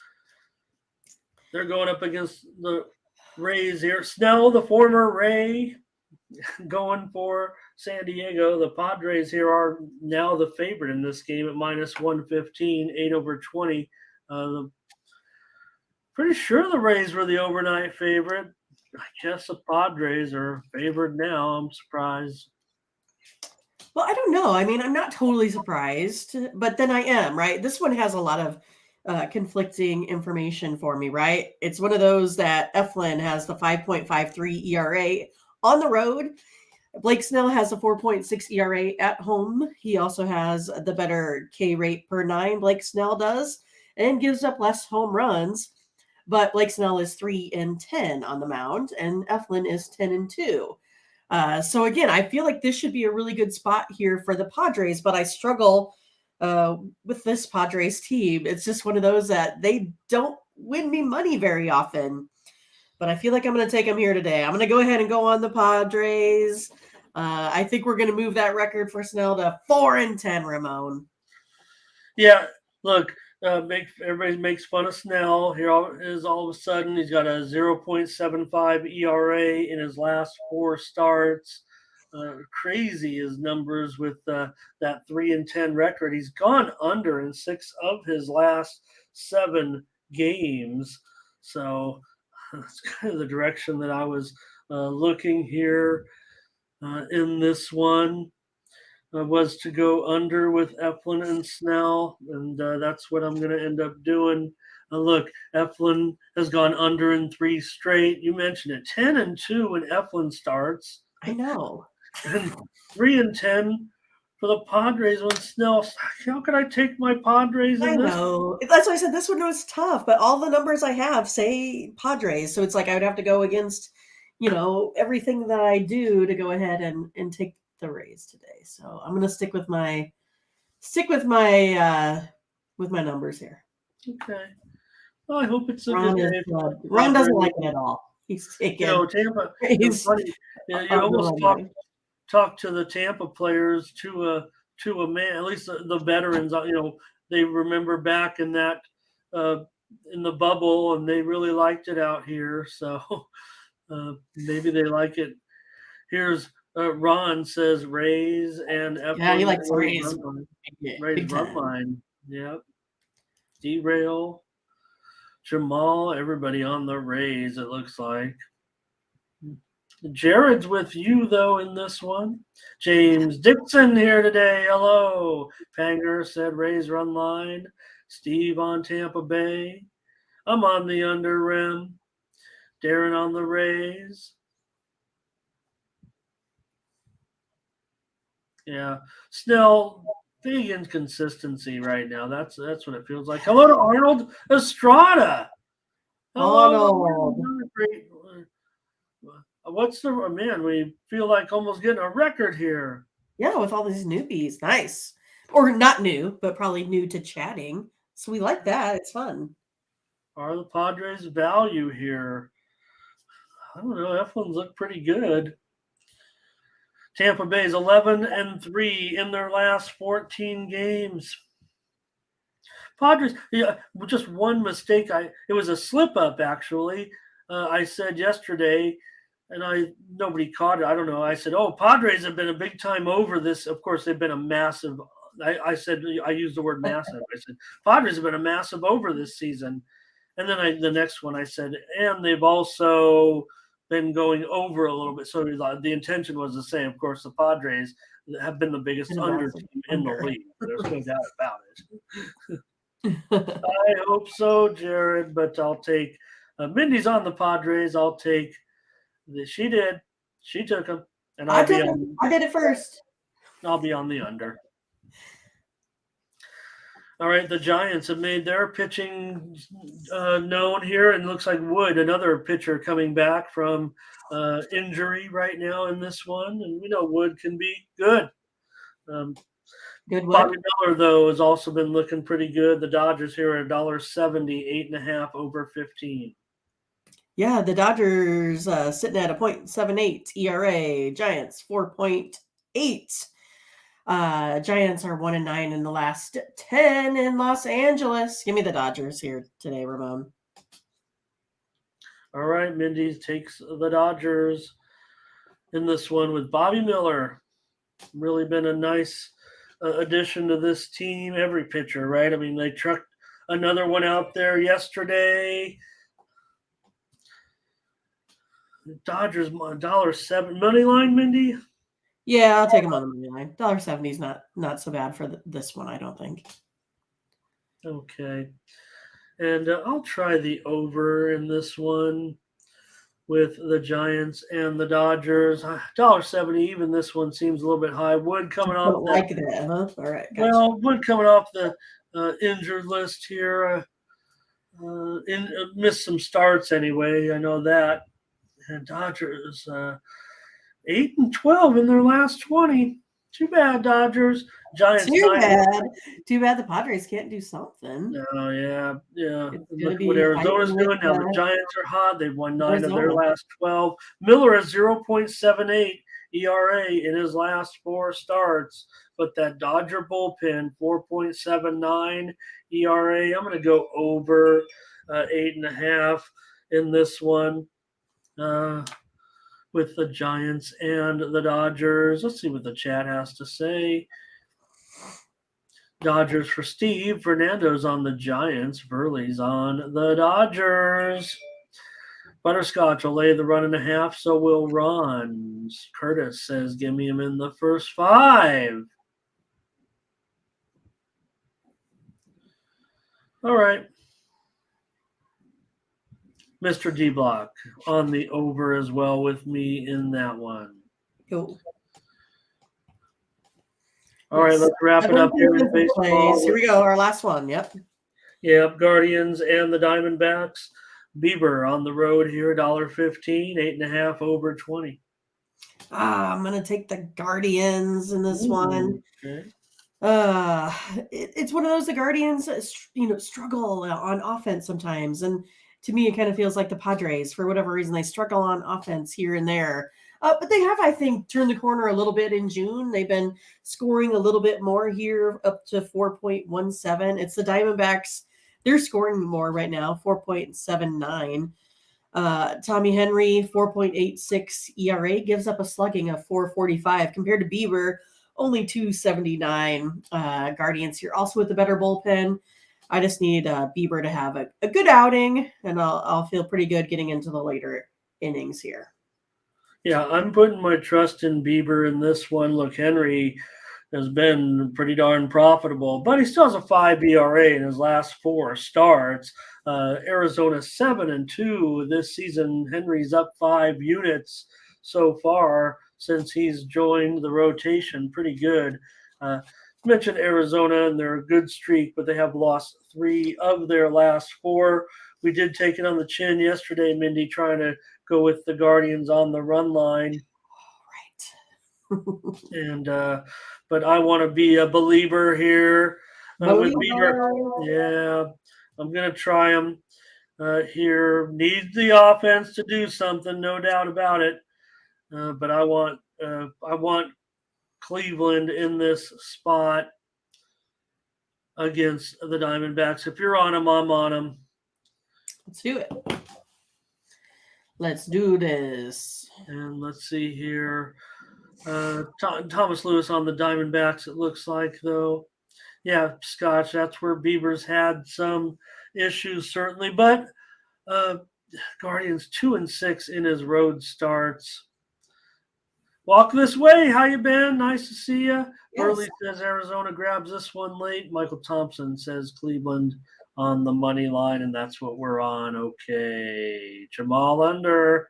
They're going up against the Rays here. Snell, the former Ray, going for San Diego. The Padres here are now the favorite in this game at minus 115, 8/20. Pretty sure the Rays were the overnight favorite. I guess the Padres are favored now. I'm surprised. Well, I don't know. I mean, I'm not totally surprised, but then I am, right? This one has a lot of conflicting information for me, right? It's one of those that Eflin has the 5.53 ERA on the road. Blake Snell has a 4.6 ERA at home. He also has the better K rate per nine, Blake Snell does, and gives up less home runs. But Blake Snell is 3-10 on the mound, and Eflin is 10-2. So again, I feel like this should be a really good spot here for the Padres, but I struggle with this Padres team. It's just one of those that they don't win me money very often. But I feel like I'm going to take them here today. I'm going to go ahead and go on the Padres. I think we're going to move that record for Snell to 4-10, Ramon. Yeah, look, everybody makes fun of Snell. Here is all of a sudden he's got a 0.75 ERA in his last 4 starts. Crazy his numbers with that 3-10 record. He's gone under in 6 of his last 7 games. So that's kind of the direction that I was looking here in this one. Was to go under with Eflin and Snell, and that's what I'm going to end up doing. Look, Eflin has gone under in 3 straight. You mentioned it, 10-2 when Eflin starts. I know. And 3-10 for the Padres when Snell. How could I take my Padres in this? I know. That's why I said this one was tough, but all the numbers I have say Padres, so it's like I would have to go against, everything that I do to go ahead and take the Rays today. So I'm gonna stick with my numbers here. Okay. Well, I hope it's a Ron good day. Ron doesn't like it at all. He's taking. Tampa. He's Funny. You almost talk to the Tampa players to a man. At least the veterans. They remember back in that in the bubble, and they really liked it out here. So maybe they like it. Here's. Ron says Rays and Eflin. Yeah, he likes Rays. Rays run line. Yep. Derail. Jamal, everybody on the Rays, it looks like. Jared's with you, though, in this one. James Dixon here today. Hello. Panger said Rays run line. Steve on Tampa Bay. I'm on the under rim. Darren on the Rays. Yeah, Snell, big inconsistency right now. That's what it feels like. Hello to Arnold Estrada. Hello, great. What's the man? We feel like almost getting a record here. Yeah, with all these newbies, nice, or not new, but probably new to chatting. So we like that. It's fun. Are the Padres value here? I don't know. Eflin's look pretty good. Tampa Bay's 11-3 in their last 14 games. Padres, just one mistake. It was a slip up actually. I said yesterday, and nobody caught it. I don't know. I said, "Oh, Padres have been a big time over this." Of course, they've been a massive. I said I used the word massive. I said Padres have been a massive over this season, and then the next one I said, and they've also been going over a little bit. So the intention was the same. Of course, the Padres have been the biggest under team in the league. There's no doubt about it. I hope so, Jared, but I'll take Mindy's on the Padres. I'll take she did. She took them. And I did it first. I'll be on the under. All right, the Giants have made their pitching known here, and looks like Wood, another pitcher coming back from injury right now in this one. And we know Wood can be good. Good Bobby wood. Miller, though, has also been looking pretty good. The Dodgers here are $1.70, 8.5 over 15. Yeah, the Dodgers sitting at a .78 ERA. Giants 4.8. Giants are 1-9 in the last 10 in Los Angeles. Give me the Dodgers here today, Ramon. All right, Mindy takes the Dodgers in this one with Bobby Miller. Really been a nice addition to this team. Every pitcher, right? I mean, they trucked another one out there yesterday. Dodgers $1.07 money line, Mindy. Yeah, I'll take them on the money line. $1.70 is not so bad for this one, I don't think. Okay, and I'll try the over in this one with the Giants and the Dodgers. $1.70 even. This one seems a little bit high. Wood coming off Don't that. like that, huh? All right, gotcha. Well, Wood coming off the injured list here. Missed some starts anyway. I know that. And Dodgers 8-12 in their last 20. Too bad, Dodgers. Giants Too 9. bad. Too bad the Padres can't do something. Oh yeah. It's And gonna look at what be Arizona's fighting with doing now. The Giants are hot. They've won 9 of their Arizona. last 12. Miller has 0.78 ERA in his last 4 starts, but that Dodger bullpen 4.79 ERA. I'm going to go over 8.5 in this one. With the Giants and the Dodgers. Let's see what the chat has to say. Dodgers for Steve. Fernando's on the Giants. Verley's on the Dodgers. Butterscotch will lay the 1.5, so will Ron. Curtis says, give me him in the first 5. All right. Mr. D Block on the over as well with me in that one. Cool. All right, let's wrap it up here in baseball. Here we go, our last one. Yep, Guardians and the Diamondbacks. Bieber on the road here, $1.15, 8.5 over 20. I'm gonna take the Guardians in this one. Okay. It's one of those, the Guardians, struggle on offense sometimes, and to me, it kind of feels like the Padres. For whatever reason, they struggle on offense here and there. But they have, I think, turned the corner a little bit in June. They've been scoring a little bit more here, up to 4.17. It's the Diamondbacks. They're scoring more right now, 4.79. Tommy Henry, 4.86 ERA, gives up a slugging of 4.45 compared to Bieber, only 2.79. Guardians here also with the better bullpen. I just need Bieber to have a good outing, and I'll feel pretty good getting into the later innings here. Yeah, I'm putting my trust in Bieber in this one. Look, Henry has been pretty darn profitable, but he still has a 5 ERA in his last 4 starts. Arizona 7-2 this season. Henry's up 5 units so far since he's joined the rotation. Pretty good. Mentioned Arizona and their good streak, but they have lost 3 of their last 4. We did take it on the chin yesterday, Mindy, trying to go with the Guardians on the run line. Right. And but I want to be a believer here with Bieber. Yeah, I'm gonna try him here. Needs the offense to do something, no doubt about it. But I want Cleveland in this spot against the Diamondbacks. If you're on them, I'm on them. Let's do it. Let's do this. And let's see here. Thomas Lewis on the Diamondbacks, it looks like, though. Yeah, Scotch, that's where Bieber's had some issues, certainly. But Guardians 2-6 in his road starts. Walk this way. How you been? Nice to see you. Yes. Burley says Arizona grabs this one late. Michael Thompson says Cleveland on the money line, and that's what we're on. Okay. Jamal under.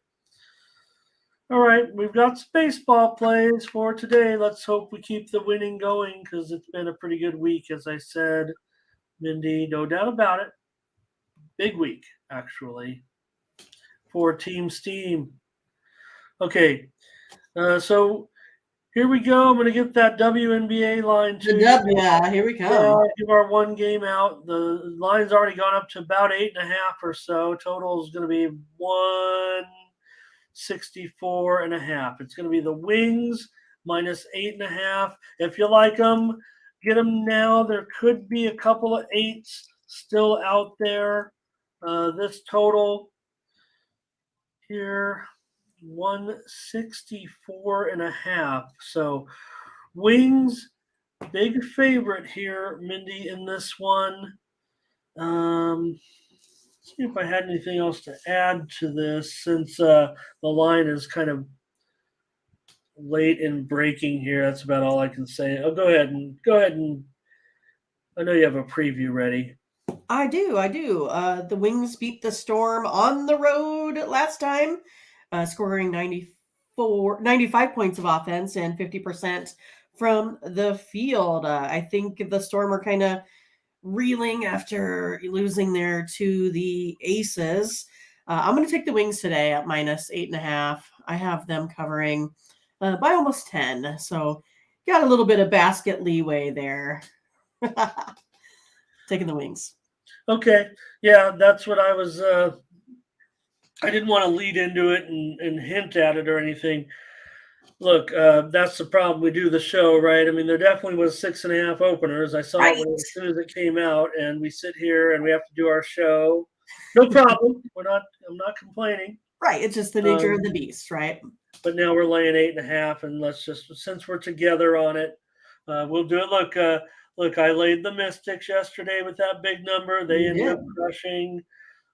All right, we've got some baseball plays for today. Let's hope we keep the winning going because it's been a pretty good week, as I said. Mindy, no doubt about it. Big week, actually, for Team Steam. Okay, so Here we go. I'm going to get that WNBA line The to you. W, yeah, here we Yeah, come. give our one game out. The line's already gone up to about 8.5 or so. Total is going to be 164.5. It's going to be the Wings minus 8.5. If you like them, get them now. There could be a couple of eights still out there. This total here, 164.5. So Wings, big favorite here, Mindy, in this one. See if I had anything else to add to this since the line is kind of late in breaking here. That's about all I can say. Oh, go ahead and I know you have a preview ready. I do. The Wings beat the Storm on the road last time, scoring 95 points of offense and 50% from the field. I think the Storm are kind of reeling after losing there to the Aces. I'm going to take the Wings today at minus 8.5. I have them covering by almost 10. So got a little bit of basket leeway there. Taking the Wings. Okay. Yeah, that's what I was. I didn't want to lead into it and hint at it or anything. Look, that's the problem. We do the show, right? I mean, there definitely was 6.5 openers. I saw it Right. as soon as it came out, and we sit here and we have to do our show. No problem. We're not. I'm not complaining. Right. It's just the nature of the beast, right? But now we're laying 8.5, and let's just, since we're together on it, we'll do it. Look, I laid the Mystics yesterday with that big number. They You ended did. up crushing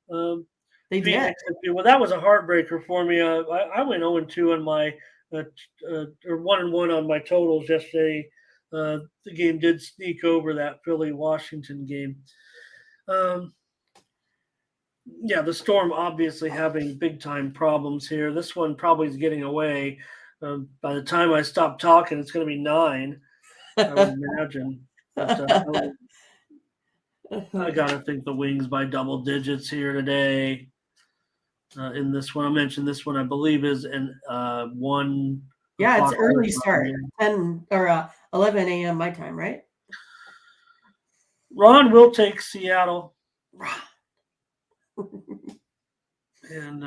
They did. Phoenix. Well, that was a heartbreaker for me. I went 0-2 on my or 1-1 on my totals yesterday. The game did sneak over that Philly Washington game. Yeah, the Storm obviously having big time problems here. This one probably is getting away. By the time I stop talking, it's going to be 9. I would imagine. But I got to think the Wings by double digits here today. In this one, I mentioned this one, I believe, is in 1. Yeah, it's early start, 10 or 11 a.m. my time, right? Ron will take Seattle. And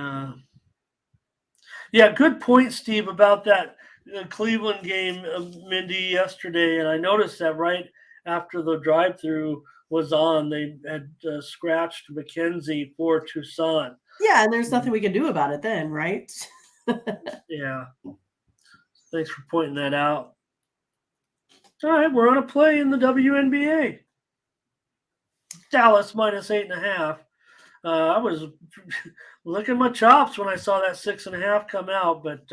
yeah, good point, Steve, about that Cleveland game, Mindy, yesterday. And I noticed that right after the drive-through was on, they had scratched McKenzie for Tucson. Yeah, and there's nothing we can do about it then, right? Yeah. Thanks for pointing that out. All right, we're on a play in the WNBA. Dallas minus 8.5. I was licking my chops when I saw that 6.5 come out, but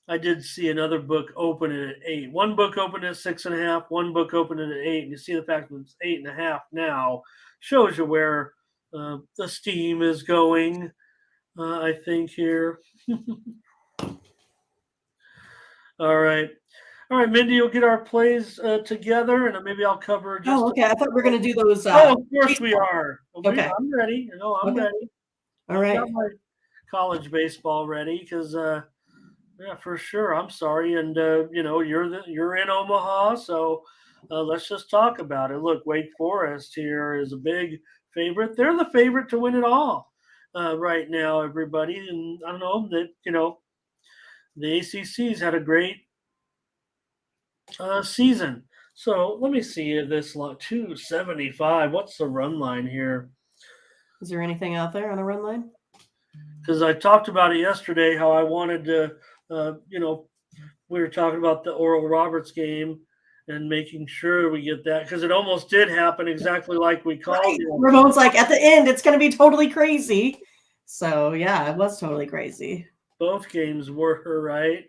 I did see another book open it at 8. One book opened at 6.5. One book opened it at 8. And you see the fact that it's 8.5 now shows you where the steam is going. I think here. All right. All right, Mindy, you'll get our plays together, and maybe I'll cover just. Oh, okay. I thought we were going to do those. Oh, of course we are. Okay. I'm ready. I'm Okay. ready. All right. I've got my college baseball ready because, yeah, for sure. I'm sorry, and you're in Omaha, so let's just talk about it. Look, Wake Forest here is a big favorite. They're the favorite to win it all right now, everybody. And I don't know that the ACC's had a great season. So let me see this lot 275. What's the run line here? Is there anything out there on a run line? Because I talked about it yesterday, how I wanted to, we were talking about the Oral Roberts game and making sure we get that because it almost did happen exactly like we called right. it. Ramon's like, at the end, it's going to be totally crazy. So, yeah, it was totally crazy. Both games were right.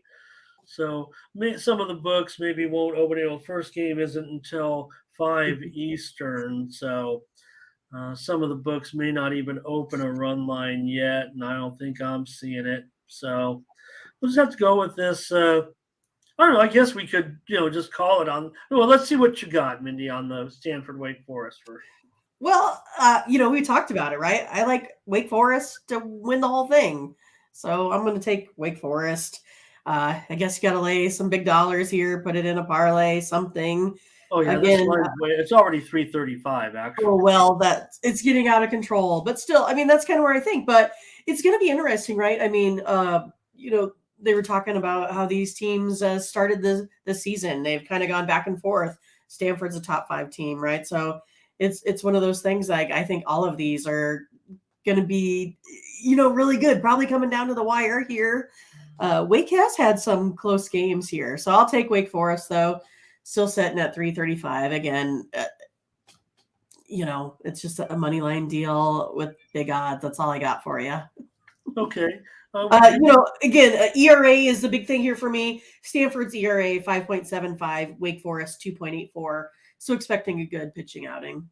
So some of the books maybe won't open. The first game isn't until 5 Eastern. So some of the books may not even open a run line yet, and I don't think I'm seeing it. So we'll just have to go with this. I don't know. I guess we could, just call it on. Well, let's see what you got, Mindy, on the Stanford Wake Forest first. Well, we talked about it, right? I like Wake Forest to win the whole thing. So I'm going to take Wake Forest. I guess you got to lay some big dollars here, put it in a parlay, something. Oh yeah, this Again, line's it's already 335 oh, actually. well, that it's getting out of control, but still, I mean, that's kind of where I think, but it's going to be interesting, right? I mean, they were talking about how these teams started the season. They've kind of gone back and forth. Stanford's a top 5 team, right? So it's one of those things. Like I think all of these are going to be, really good. Probably coming down to the wire here. Wake has had some close games here, so I'll take Wake Forest though. Still sitting at 335 again. It's just a money line deal with big odds. That's all I got for you. Okay. Again, ERA is the big thing here for me. Stanford's ERA 5.75, Wake Forest 2.84. So expecting a good pitching outing.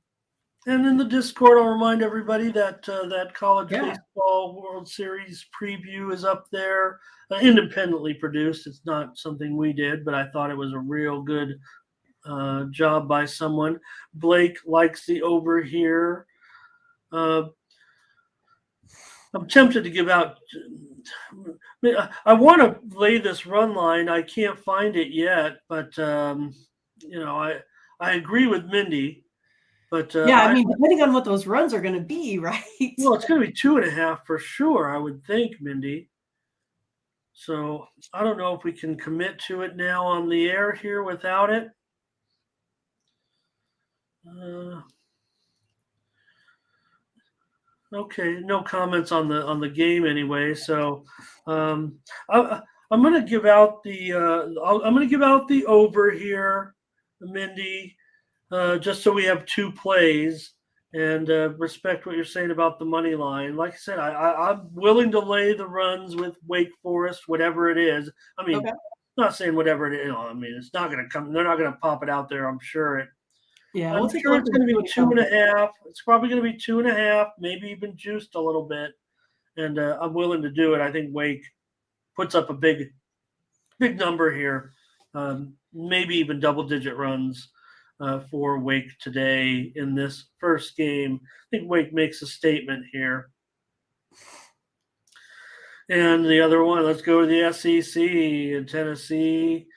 And in the Discord, I'll remind everybody that that college Yeah. baseball World Series preview is up there, independently produced. It's not something we did, but I thought it was a real good job by someone. Blake likes the over here. I'm tempted to give out. I want to lay this run line. I can't find it yet, but I agree with Mindy. But Yeah, I mean, depending on what those runs are going to be, right? well, it's going to be 2.5 for sure, I would think, Mindy. So I don't know if we can commit to it now on the air here without it. Okay, no comments on the game anyway. So I'm going to give out the I'm going to give out the over here, Mindy, just so we have 2 plays and respect what you're saying about the money line. Like I said, I'm willing to lay the runs with Wake Forest, whatever it is. I mean, Okay. not saying whatever it is. I mean, it's not going to come. They're not going to pop it out there. I'm sure it. Yeah, I'm we'll take a sure look it's and going to see be what two and a half. It's probably going to be 2.5, maybe even juiced a little bit. And I'm willing to do it. I think Wake puts up a big number here, maybe even double-digit runs for Wake today in this first game. I think Wake makes a statement here. And the other one, let's go to the SEC in Tennessee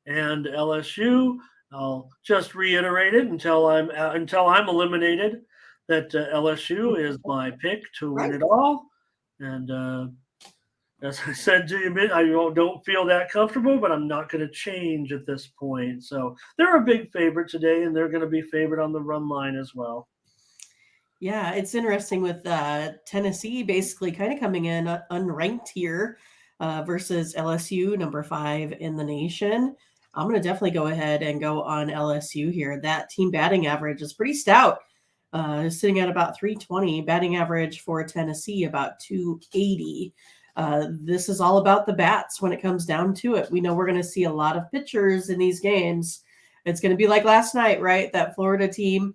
and LSU. I'll just reiterate it until I'm eliminated. That LSU is my pick to win it all. And as I said to you, I don't feel that comfortable, but I'm not going to change at this point. So they're a big favorite today, and they're going to be favored on the run line as well. Yeah, it's interesting with Tennessee basically kind of coming in unranked here versus LSU, number 5 in the nation. I'm going to definitely go ahead and go on LSU here. That team batting average is pretty stout, sitting at about 320. Batting average for Tennessee about 280. This is all about the bats when it comes down to it. We know we're going to see a lot of pitchers in these games. It's going to be like last night, right? That Florida team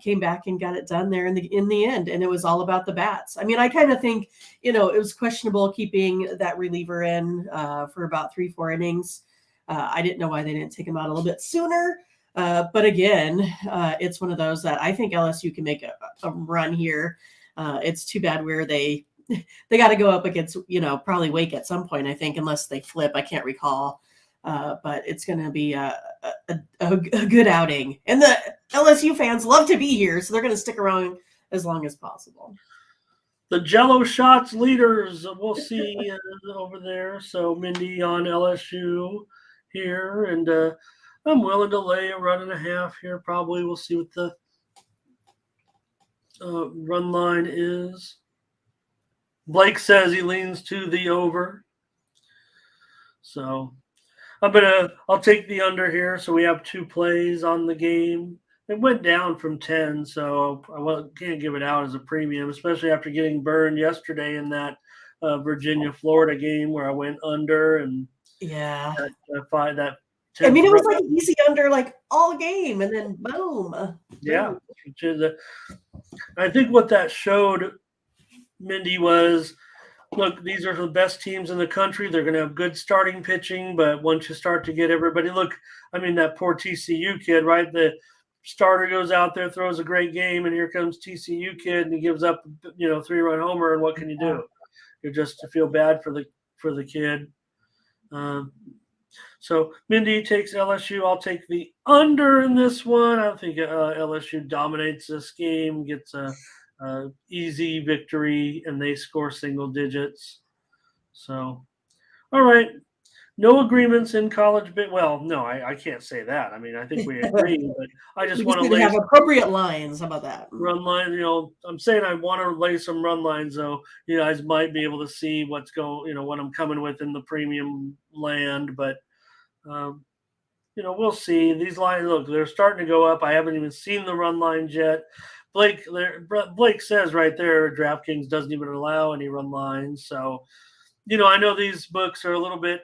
came back and got it done there in the end, and it was all about the bats. I mean, I kind of think it was questionable keeping that reliever in for about 3-4 innings. I didn't know why they didn't take him out a little bit sooner. But again, it's one of those that I think LSU can make a run here. It's too bad where they got to go up against probably Wake at some point, I think, unless they flip. I can't recall. But it's going to be a good outing. And the LSU fans love to be here, so they're going to stick around as long as possible. The Jello Shots leaders, we'll see over there. So Mindy on LSU here, and I'm willing to lay a run and a half here. Probably we'll see what the run line is. Blake says he leans to the over. So I'll take the under here. So we have 2 plays on the game. It went down from 10, so I can't give it out as a premium, especially after getting burned yesterday in that Virginia-Florida game where I went under and yeah. that I mean, it was like easy under like all game, and then boom. Yeah, which is I think what that showed, Mindy, was look, these are the best teams in the country. They're going to have good starting pitching, but once you start to get everybody, look, I mean, that poor TCU kid, right? The starter goes out there, throws a great game, and here comes TCU kid, and he gives up, 3-run homer, and what can you do? You just feel bad for the kid. So Mindy takes LSU. I'll take the under in this one. I think LSU dominates this game, gets a easy victory, and they score single digits. So, all right. No agreements in college. Well, no, I can't say that. I mean, I think we agree, but I just We want just to need to lay have some appropriate lines. How about that? run line. I'm saying I want to lay some run lines, so you guys might be able to see what's going. What I'm coming with in the premium land, but. Um, we'll see. These lines, look, they're starting to go up. I haven't even seen the run lines yet. Blake says right there, DraftKings doesn't even allow any run lines. So, I know these books are a little bit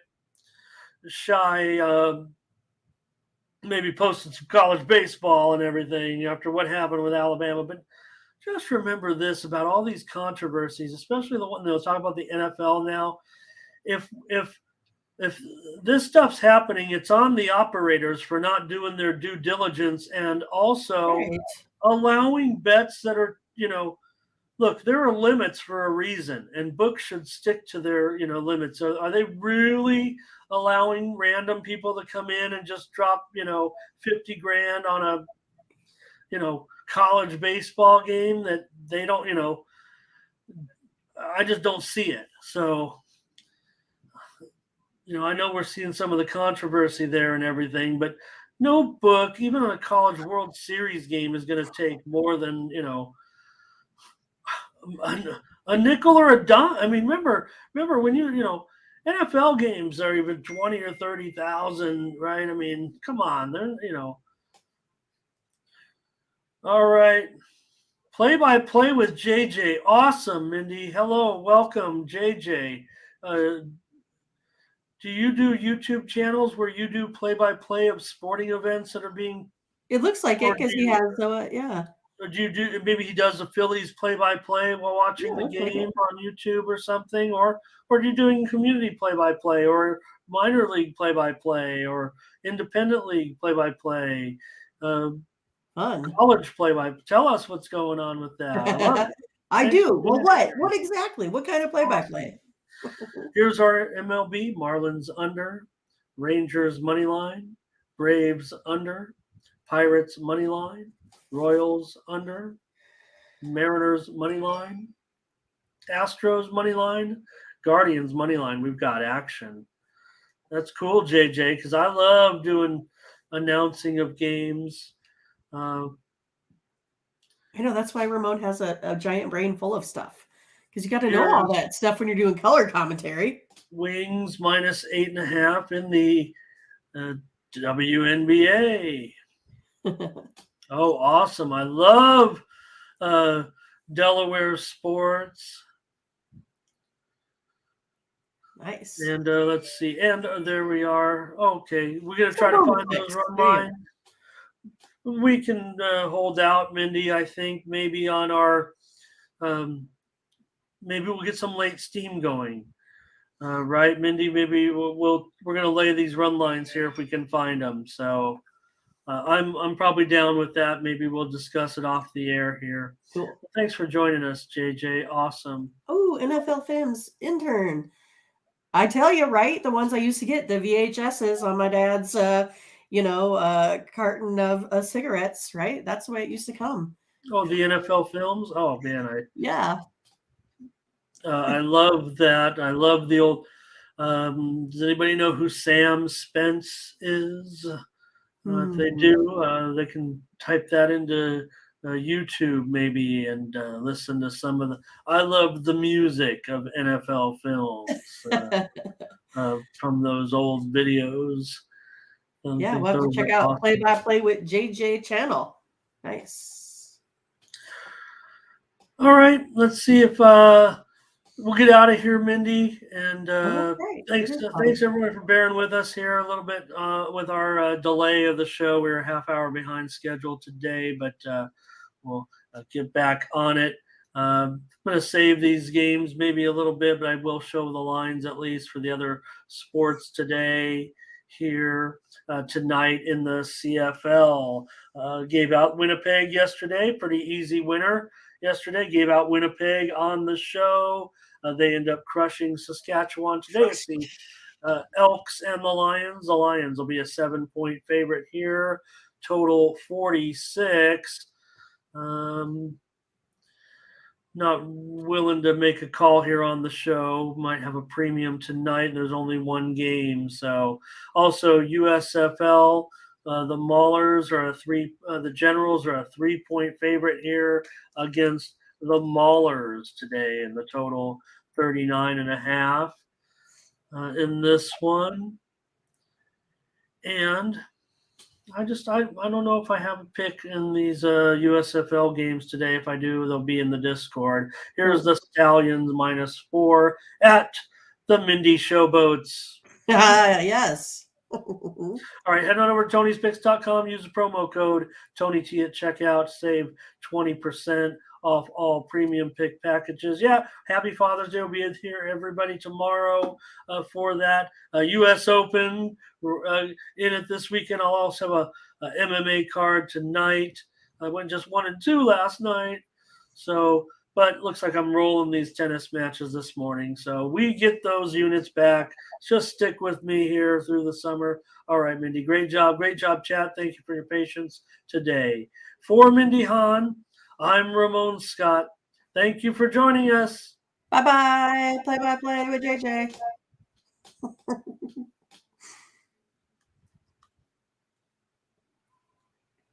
shy, maybe posting some college baseball and everything after what happened with Alabama. But just remember this about all these controversies, especially the one that was talking about the NFL now. If this stuff's happening, it's on the operators for not doing their due diligence and also Right. allowing bets that are, look, there are limits for a reason, and books should stick to their, limits. Are they really allowing random people to come in and just drop, 50 grand on a, college baseball game that they don't, I just don't see it. So, I know we're seeing some of the controversy there and everything, but no book, even on a college World Series game, is going to take more than a nickel or a dime. I mean, remember when NFL games are even 20 or 30,000, right? I mean, come on, they're. All right, play by play with JJ. Awesome, Mindy. Hello, welcome, JJ. Do you do YouTube channels where you do play-by-play of sporting events that are being, It looks like it or because do he you, has yeah. or do you do maybe he does the Phillies play-by-play while Yeah, watching the looks like game it. on YouTube or something, or do you doing community play-by-play or minor league play-by-play or independent league play-by-play, um, Fun. college play-by? Tell us what's going on with that. I love it. I Thanks for do. Well, being what? here. What exactly? What kind of Awesome. play-by-play? Here's our MLB: Marlins under, Rangers money line, Braves under, Pirates money line, Royals under, Mariners money line, Astros money line, Guardians money line. We've got action. That's cool, JJ, because I love doing announcing of games. Uh, I know that's why Ramon has a giant brain full of stuff because you got to know all here's that stuff when you're doing color commentary. Wings minus 8.5 in the uh, WNBA. Oh, awesome. I love uh, Delaware sports. Nice. And let's see. And there we are. Okay. We're going to try to Oklahoma find those fix. run There you lines. We can hold out, Mindy, I think, maybe on our, maybe we'll get some late steam going. Right, Mindy? Maybe we're going to lay these run lines here if we can find them. So I'm probably down with that. Maybe we'll discuss it off the air here. go. Cool. Thanks for joining us, JJ. Awesome. Oh, NFL Films intern. I tell you, right? The ones I used to get, the VHSs on my dad's, carton of cigarettes, right? That's the way it used to come. Oh, the NFL films. Oh man, Yeah. I love that. I love the old. Does anybody know who Sam Spence is? If they Hmm. do, they can type that into YouTube maybe and listen to some of the. I love the music of NFL films from those old videos. I Yeah, think we'll have to those check are out Play awesome. by Play with JJ channel. Nice. All right, let's see if we'll get out of here, Mindy. And Okay. It is fun. thanks everyone for bearing with us here a little bit with our delay of the show. We were a half hour behind schedule today, but we'll get back on it. I'm going to save these games maybe a little bit, but I will show the lines at least for the other sports today here tonight in the CFL. Gave out Winnipeg yesterday, pretty easy winner yesterday. Gave out Winnipeg on the show. They end up crushing Saskatchewan today. It's the Elks and the Lions. The Lions will be a 7-point favorite here. Total 46. Not willing to make a call here on the show. Might have a premium tonight. There's only one game. So also USFL. The Maulers are the Generals are a 3-point favorite here against the Maulers today, in the total 39.5 in this one. And I don't know if I have a pick in these USFL games today. If I do, they'll be in the Discord. Here's the Stallions -4 at the Mindy Showboats. Yes. All right, head on over to Tony'sPicks.com. Use the promo code TonyT at checkout. Save 20% off all premium pick packages. Yeah, happy Father's Day. We'll be here, everybody, tomorrow for that U.S. Open in it this weekend. I'll also have a MMA card tonight. I went just 1 and 2 last night. So, but it looks like I'm rolling these tennis matches this morning. So we get those units back. Just stick with me here through the summer. All right, Mindy, great job, chat. Thank you for your patience today. For Mindy Hahne, I'm Ramon Scott. Thank you for joining us. Bye-bye. Play-by-play with JJ.